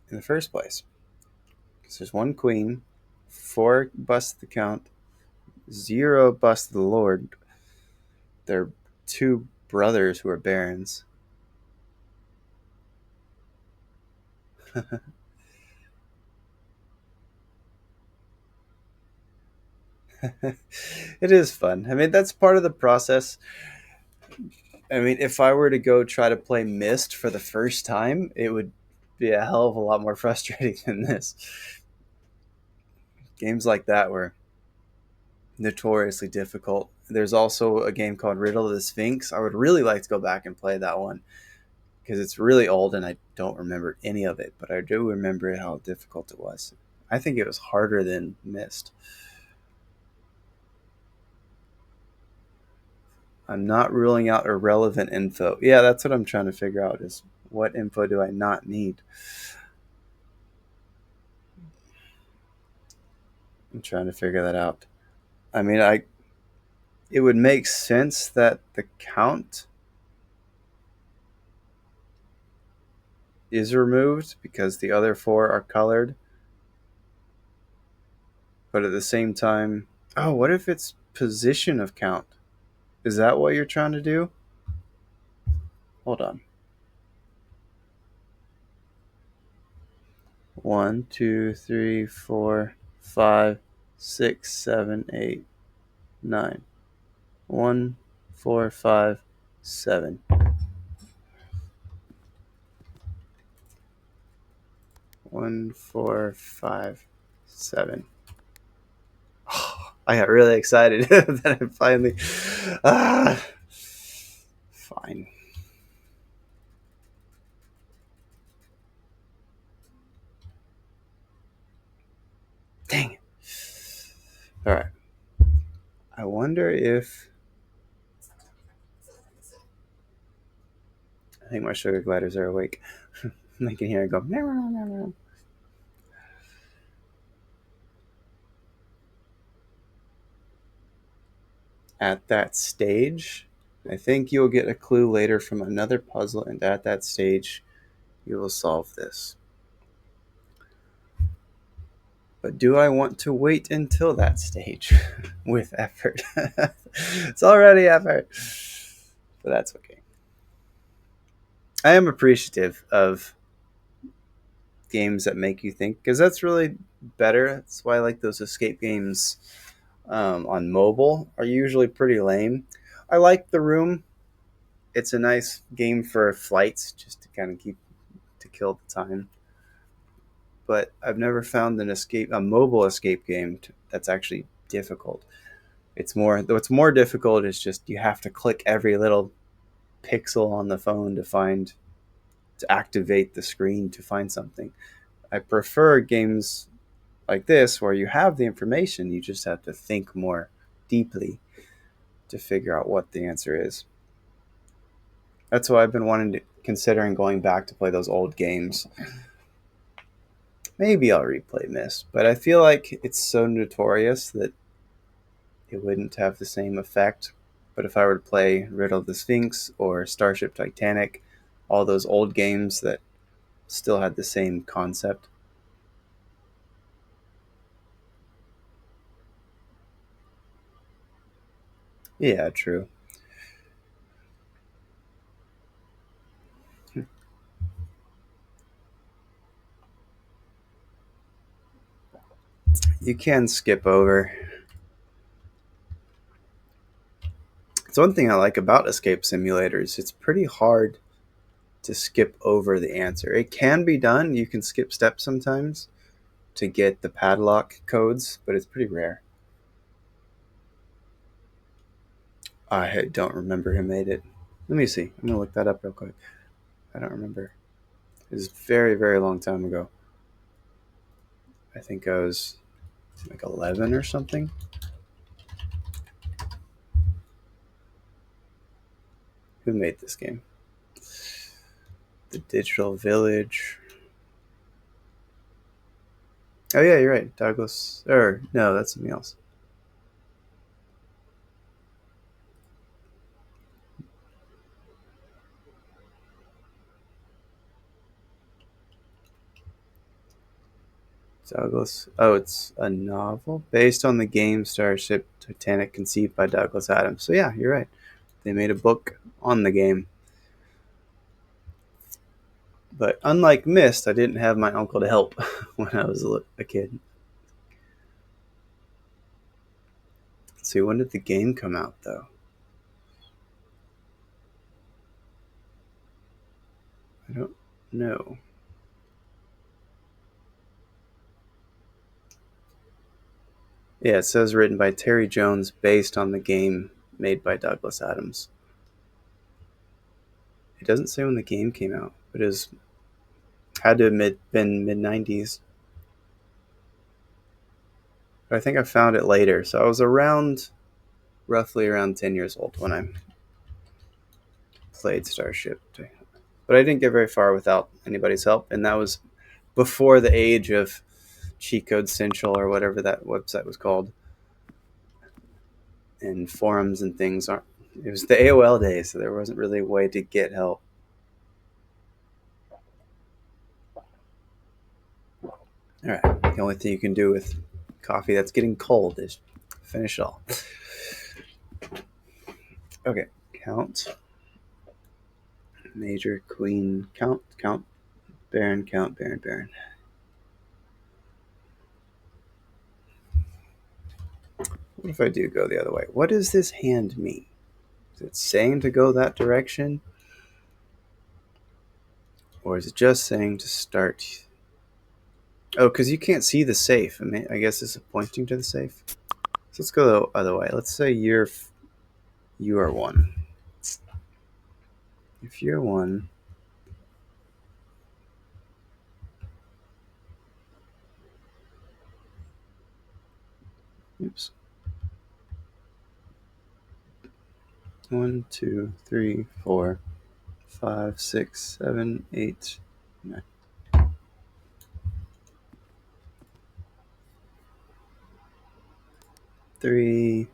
in the first place. Because there's one queen, 4 busts the count, 0 busts the Lord. There are 2 brothers who are barons. It is fun. I mean, that's part of the process. I mean, if I were to go try to play Myst for the first time, it would be a hell of a lot more frustrating than this. Games like that were notoriously difficult. There's also a game called Riddle of the Sphinx. I would really like to go back and play that one because it's really old and I don't remember any of it, but I do remember how difficult it was. I think it was harder than Myst. I'm not ruling out irrelevant info. Yeah, that's what I'm trying to figure out is what info do I not need? I'm trying to figure that out. I mean, I it would make sense that the count is removed because the other four are colored, but at the same time, oh, what if it's position of count? Is that what you're trying to do? Hold on. 1, 2, 3, 4, 5, 6, 7, 8, 9. 1, 4, 5, 7. 1, 4, 5, 7. Oh, I got really excited that I finally. Ah, fine. Dang it. All right. I wonder if. I think my sugar gliders are awake. I can hear it go. Meow, meow, meow, meow. At that stage, I think you'll get a clue later from another puzzle, and at that stage, you will solve this. But do I want to wait until that stage with effort? It's already effort, but that's okay. I am appreciative of games that make you think because that's really better. That's why I like those escape games on mobile are usually pretty lame. I like The Room. It's a nice game for flights just to kind of keep to kill the time. But I've never found a mobile escape game that's actually difficult. It's more what's more difficult is just you have to click every little pixel on the phone to activate the screen to find something. I prefer games like this where you have the information, you just have to think more deeply to figure out what the answer is. That's why I've been considering going back to play those old games. Maybe I'll replay Myst, but I feel like it's so notorious that it wouldn't have the same effect. But if I were to play Riddle of the Sphinx or Starship Titanic, all those old games that still had the same concept. Yeah, true. You can skip over. It's one thing I like about escape simulators. It's pretty hard to skip over the answer. It can be done. You can skip steps sometimes to get the padlock codes, but it's pretty rare. I don't remember who made it. Let me see. I'm gonna look that up real quick. I don't remember. It was a very, very long time ago. I think I was like 11 or something. Who made this game? The Digital Village. Oh yeah, you're right. Douglas. Or no, that's something else. Douglas. Oh, it's a novel based on the game Starship Titanic, conceived by Douglas Adams. So yeah, you're right. They made a book on the game. But unlike Myst, I didn't have my uncle to help when I was a kid. Let's see, when did the game come out, though? I don't know. Yeah, it says written by Terry Jones based on the game made by Douglas Adams. It doesn't say when the game came out, but it had to have been mid 90s. But I think I found it later, so I was roughly around 10 years old when I played Starship. But I didn't get very far without anybody's help, and that was before the age of Cheat Code Central or whatever that website was called, and forums and things. Aren't It was the AOL days, so there wasn't really a way to get help. All right, the only thing you can do with coffee that's getting cold is finish it all. Okay, count. Major, queen, count, baron, baron. What if I do go the other way? What does this hand mean? Is it saying to go that direction? Or is it just saying to start? Oh, because you can't see the safe. I guess this is pointing to the safe. So let's go the other way. Let's say you are one. If you're one, oops. 1, 2, 3, 4, 5, 6, 7, 8, 9. 3,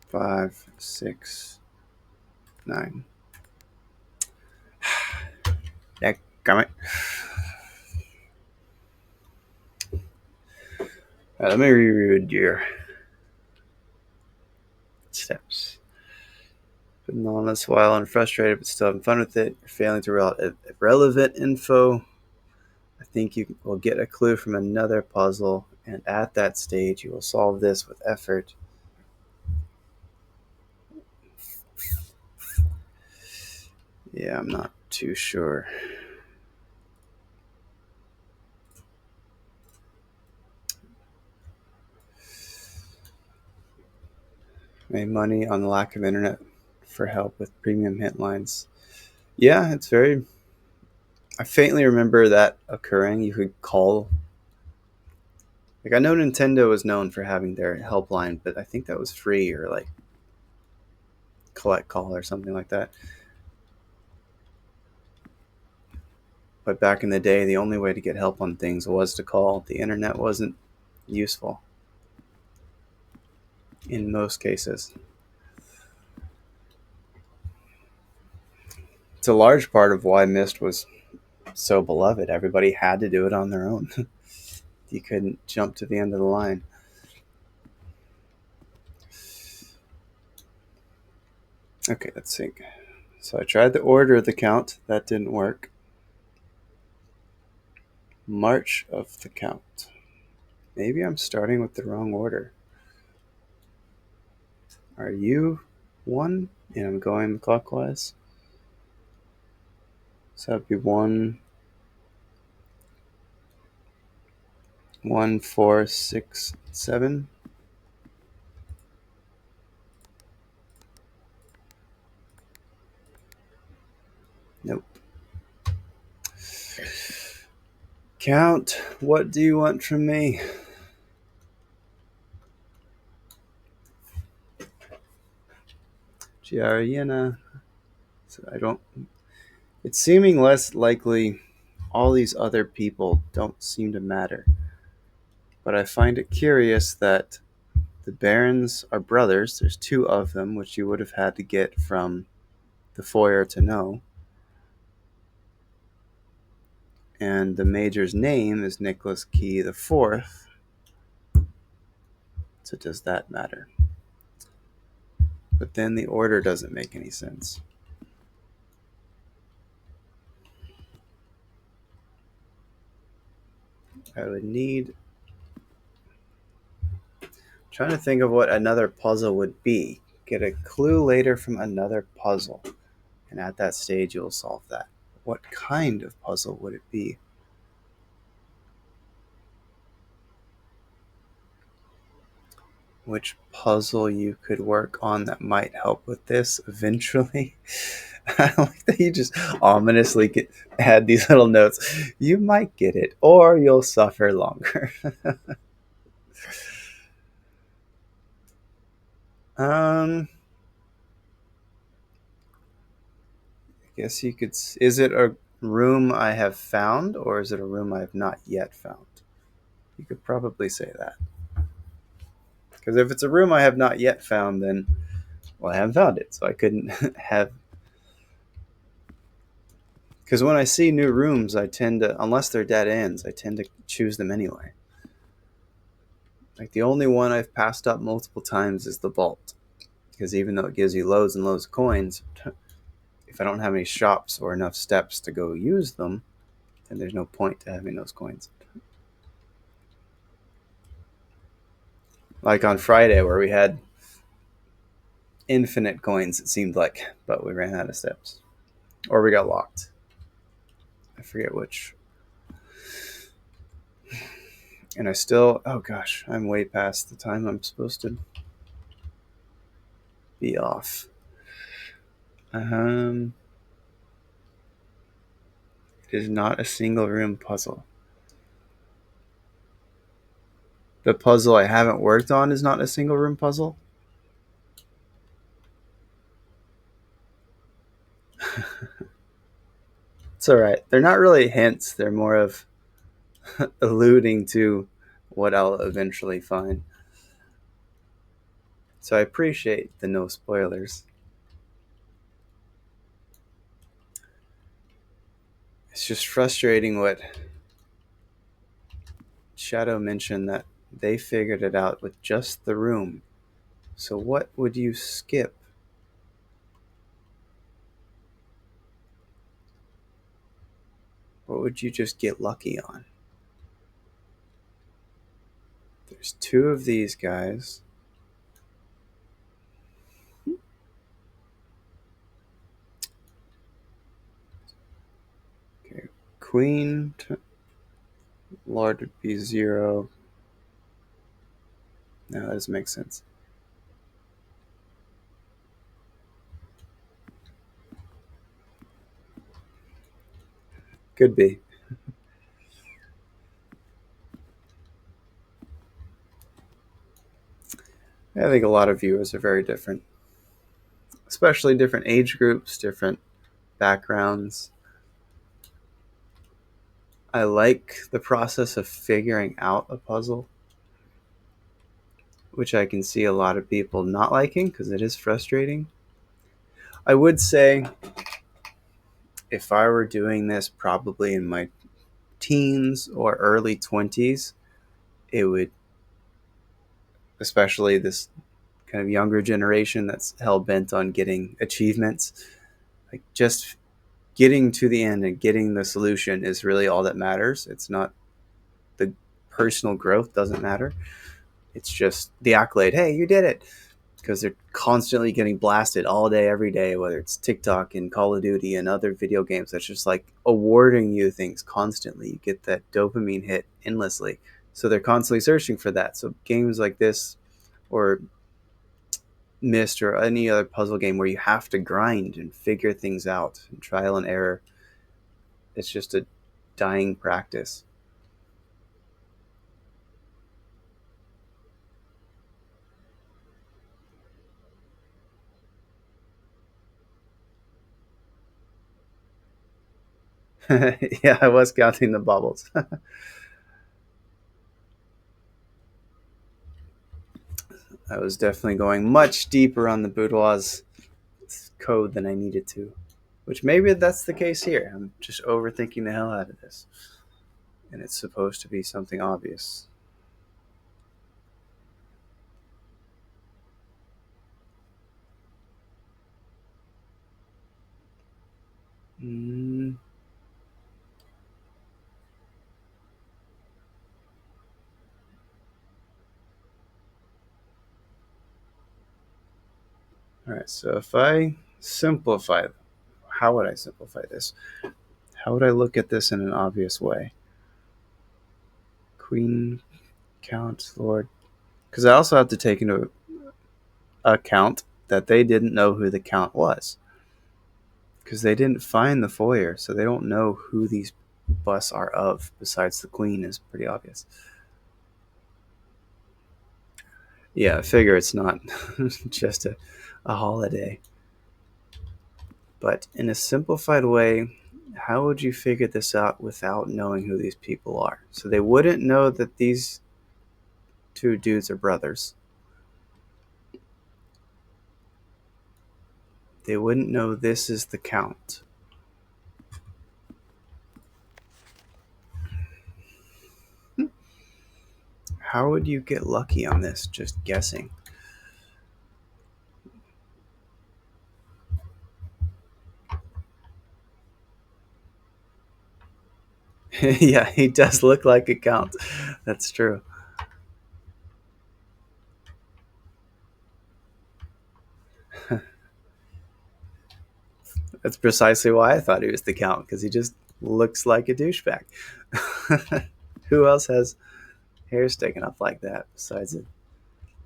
5, 6, 9. That comment. Let me reread your steps. Been on this while and frustrated, but still having fun with it. You're failing to rule out irrelevant info. I think you will get a clue from another puzzle, and at that stage, you will solve this with effort. Yeah, I'm not too sure. Made money on the lack of internet for help with premium hint lines. Yeah, it's very. I faintly remember that occurring. You could call. Like, I know Nintendo was known for having their helpline, but I think that was free or like collect call or something like that. But back in the day, the only way to get help on things was to call. The internet wasn't useful in most cases. It's a large part of why Myst was so beloved. Everybody had to do it on their own. You couldn't jump to the end of the line. Okay, let's think. So I tried the order of the count. That didn't work. March of the count. Maybe I'm starting with the wrong order. Are you one? And I'm going clockwise. So that'd be 1, 1, 4, 6, 7. Nope. Count, what do you want from me? Giariana. So I don't. It's seeming less likely. All these other people don't seem to matter. But I find it curious that the Barons are brothers. There's 2 of them, which you would have had to get from the foyer to know. And the Major's name is Nicholas Key the Fourth. So does that matter? But then the order doesn't make any sense. I would need. Trying to think of what another puzzle would be. Get a clue later from another puzzle, and at that stage you'll solve that. What kind of puzzle would it be? Which puzzle you could work on that might help with this eventually? I like that you just ominously add these little notes. You might get it, or you'll suffer longer. I guess you could. Is it a room I have found, or is it a room I have not yet found? You could probably say that. Because if it's a room I have not yet found, then, well, I haven't found it, so I couldn't have. Because when I see new rooms, I tend to, unless they're dead ends, I tend to choose them anyway. Like the only one I've passed up multiple times is the vault. Because even though it gives you loads and loads of coins, if I don't have any shops or enough steps to go use them, then there's no point to having those coins. Like on Friday, where we had infinite coins, it seemed like, but we ran out of steps. Or we got locked. I forget which. And I still, oh gosh, I'm way past the time I'm supposed to be off. It is not a single room puzzle. The puzzle I haven't worked on is not a single room puzzle. It's all right. They're not really hints. They're more of alluding to what I'll eventually find. So I appreciate the no spoilers. It's just frustrating what Shadow mentioned, that they figured it out with just the room. So what would you skip? What would you just get lucky on? There's two of these guys. Okay, Queen, Lord would be 0. No, that doesn't make sense. Could be. I think a lot of viewers are very different, especially different age groups, different backgrounds. I like the process of figuring out a puzzle, which I can see a lot of people not liking because it is frustrating. I would say if I were doing this probably in my teens or early 20s, it would, especially this kind of younger generation that's hell bent on getting achievements, like just getting to the end and getting the solution is really all that matters. It's not the personal growth doesn't matter. It's just the accolade. Hey, you did it. Because they're constantly getting blasted all day, every day, whether it's TikTok and Call of Duty and other video games. That's just like awarding you things constantly. You get that dopamine hit endlessly. So they're constantly searching for that. So games like this, or Myst, or any other puzzle game where you have to grind and figure things out and trial and error, it's just a dying practice. Yeah, I was counting the bubbles. I was definitely going much deeper on the boudoir's code than I needed to. Which maybe that's the case here. I'm just overthinking the hell out of this. And it's supposed to be something obvious. Mm, All right, so if I simplify, how would I simplify this? How would I look at this in an obvious way? Queen, Count, Lord. Because I also have to take into account that they didn't know who the Count was. Because they didn't find the foyer, so they don't know who these busts are of, besides the Queen is pretty obvious. Yeah, I figure it's not just a holiday. But in a simplified way, how would you figure this out without knowing who these people are? So they wouldn't know that these two dudes are brothers. They wouldn't know this is the Count. How would you get lucky on this? Just guessing. Yeah, he does look like a Count. That's true. That's precisely why I thought he was the Count, because he just looks like a douchebag. Who else has hair sticking up like that besides a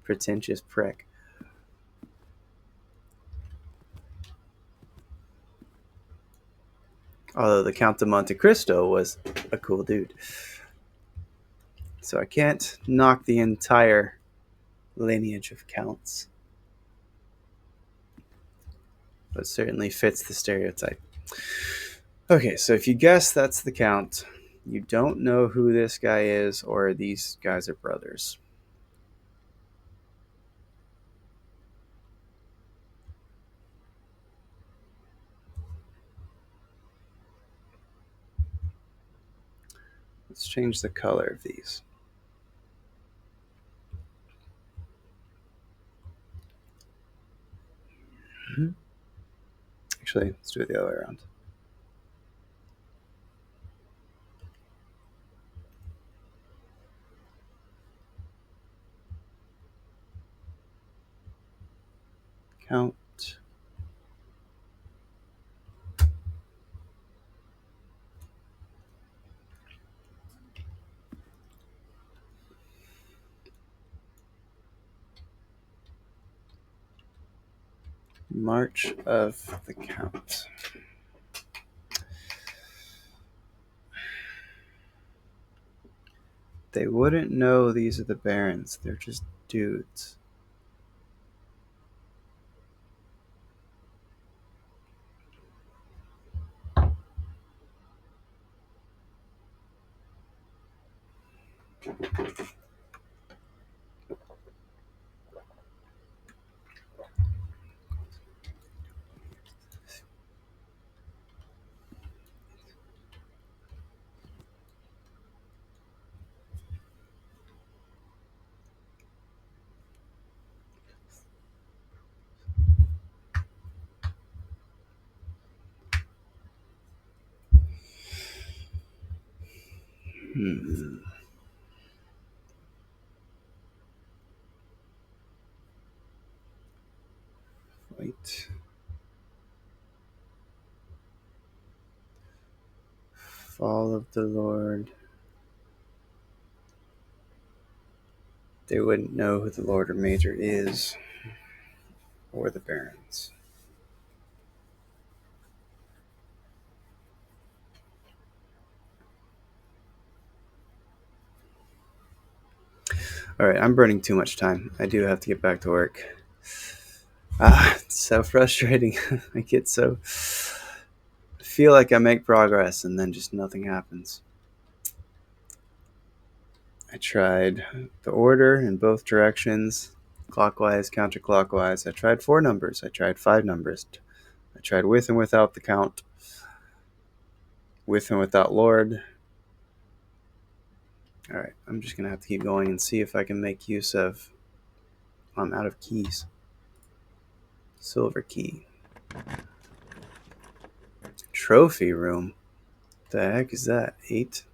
pretentious prick? Although the Count of Monte Cristo was a cool dude. So I can't knock the entire lineage of counts, but certainly fits the stereotype. Okay, so if you guess that's the Count, you don't know who this guy is or these guys are brothers. Let's change the color of these. Actually, let's do it the other way around. Count. March of the Count. They wouldn't know these are the barons. They're just dudes. Hmm. Wait. Fall of the Lord. They wouldn't know who the Lord or Major is, or the barons. All right, I'm burning too much time. I do have to get back to work. It's so frustrating. I get so I feel like I make progress and then just nothing happens. I tried the order in both directions, clockwise, counterclockwise. I tried 4 numbers. I tried 5 numbers. I tried with and without the Count, with and without Lord. All right, I'm just gonna have to keep going and see if I can make use of. I'm out of keys. Silver key. Trophy room. The heck is that? 8?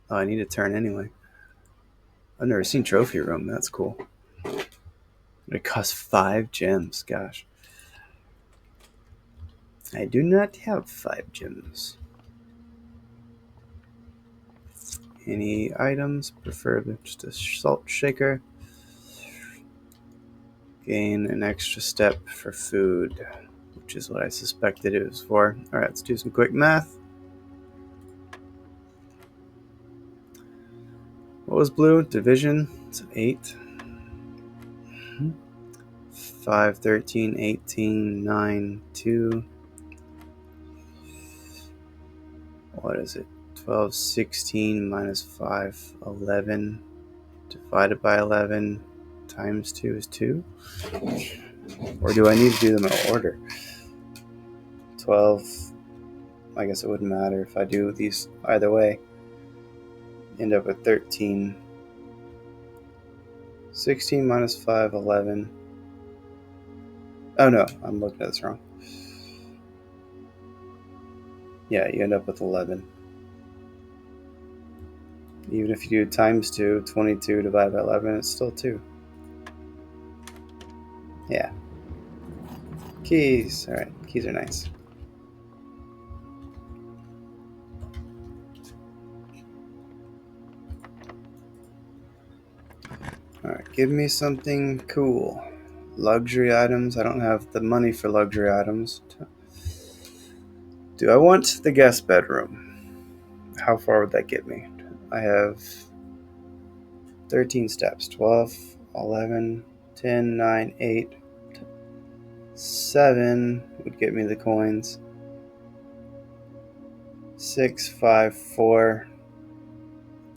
Oh, I need to turn anyway. I've never seen trophy room. That's cool. It costs 5 gems. Gosh. I do not have 5 gems. Any items? Prefer just a salt shaker. Gain an extra step for food, which is what I suspected it was for. Alright, let's do some quick math. What was blue? Division. It's 8. 5, 13, 18, 9, 2. What is it? 12, 16 minus 5, 11. Divided by 11 times 2 is 2. Or do I need to do them in order? 12. I guess it wouldn't matter if I do these either way. End up with 13. 16 minus 5, 11. Oh no, I'm looking at this wrong. Yeah, you end up with 11. Even if you do times 2, 22 divided by 11, it's still 2. Yeah. Keys. Alright, keys are nice. Alright, give me something cool. Luxury items. I don't have the money for luxury items. Do I want the guest bedroom? How far would that get me? I have 13 steps. 12, 11, 10, 9, 8, 7 would get me the coins. 6, 5, 4,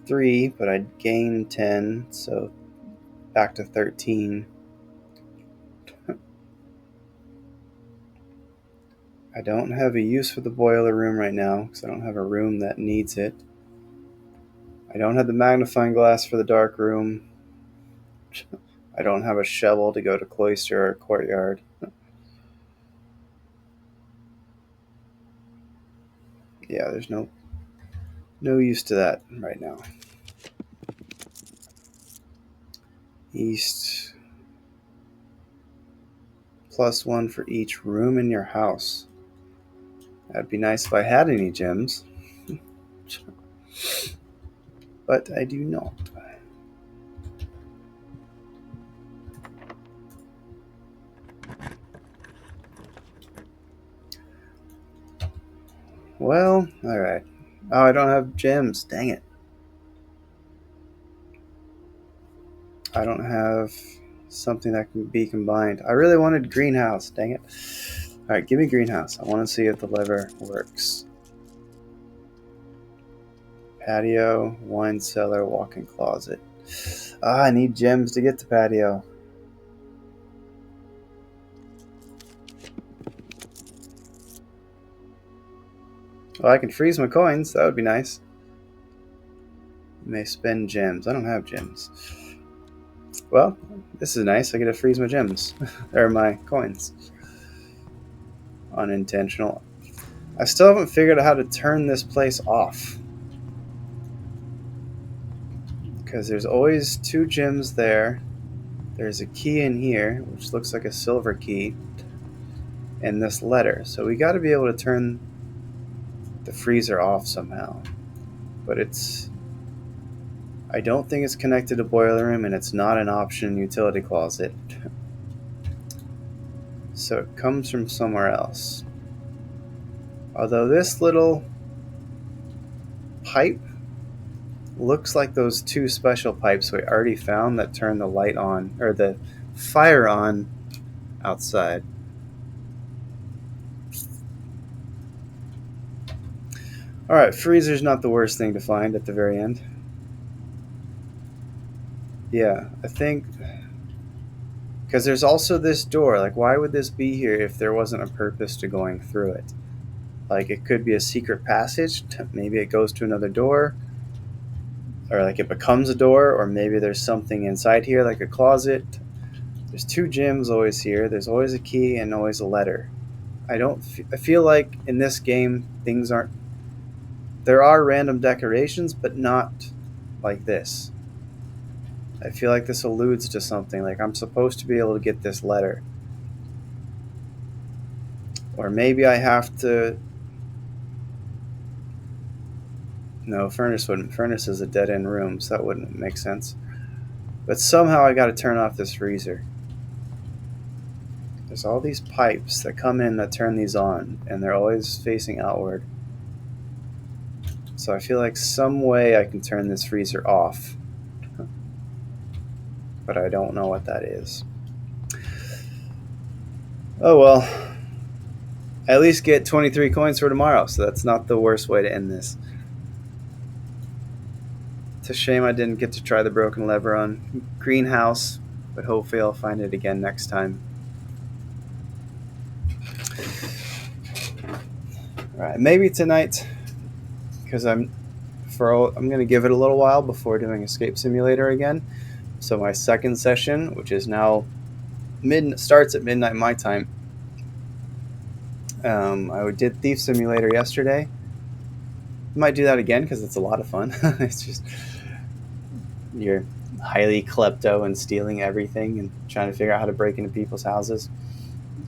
3, but I'd gain 10, so back to 13. I don't have a use for the boiler room right now because I don't have a room that needs it. I don't have the magnifying glass for the dark room. I don't have a shovel to go to cloister or courtyard. Yeah, there's no use to that right now. East. +1 for each room in your house. That'd be nice if I had any gems. But I do not. Well, alright. Oh, I don't have gems. Dang it. I don't have something that can be combined. I really wanted greenhouse. Dang it. Alright, give me greenhouse. I want to see if the lever works. Patio, wine cellar, walk-in closet. I need gems to get to patio. Well, I can freeze my coins. That would be nice. May spend gems. I don't have gems. Well, this is nice. I get to freeze my gems. or my coins. Unintentional. I still haven't figured out how to turn this place off. Because there's always 2 gems there. There's a key in here, which looks like a silver key. And this letter. So we got to be able to turn the freezer off somehow. But I don't think it's connected to boiler room, and it's not an option utility closet. So it comes from somewhere else. Although this little pipe looks like those 2 special pipes we already found that turn the light on, or the fire on outside. Alright, freezer's not the worst thing to find at the very end. Yeah, I think... Because there's also this door. Like, why would this be here if there wasn't a purpose to going through it? Like, it could be a secret passage. Maybe it goes to another door. Or, like, it becomes a door. Or maybe there's something inside here, like a closet. There's 2 gems always here. There's always a key and always a letter. I feel like in this game, things aren't... There are random decorations, but not like this. I feel like this alludes to something. Like I'm supposed to be able to get this letter. Or maybe I have to. No, furnace wouldn't. Furnace is a dead end room, so that wouldn't make sense. But somehow I got to turn off this freezer. There's all these pipes that come in that turn these on, and they're always facing outward. So I feel like some way I can turn this freezer off, but I don't know what that is. Oh well. I at least get 23 coins for tomorrow, so that's not the worst way to end this. It's a shame I didn't get to try the broken lever on Greenhouse, but hopefully I'll find it again next time. Alright, maybe tonight, because I'm going to give it a little while before doing Escape Simulator again. So my second session, which is now starts at midnight my time. I did Thief Simulator yesterday. Might do that again because it's a lot of fun. It's just you're highly klepto and stealing everything and trying to figure out how to break into people's houses.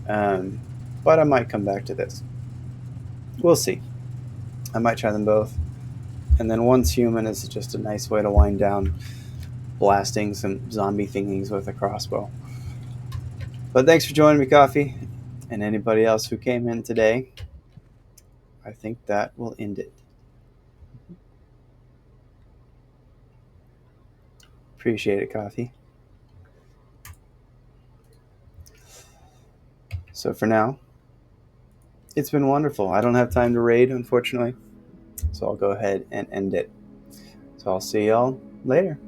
But I might come back to this. We'll see. I might try them both. And then Once Human is just a nice way to wind down blasting some zombie thingies with a crossbow. But thanks for joining me, Coffee. And anybody else who came in today, I think that will end it. Appreciate it, Coffee. So for now, it's been wonderful. I don't have time to raid, unfortunately. So I'll go ahead and end it. So I'll see y'all later.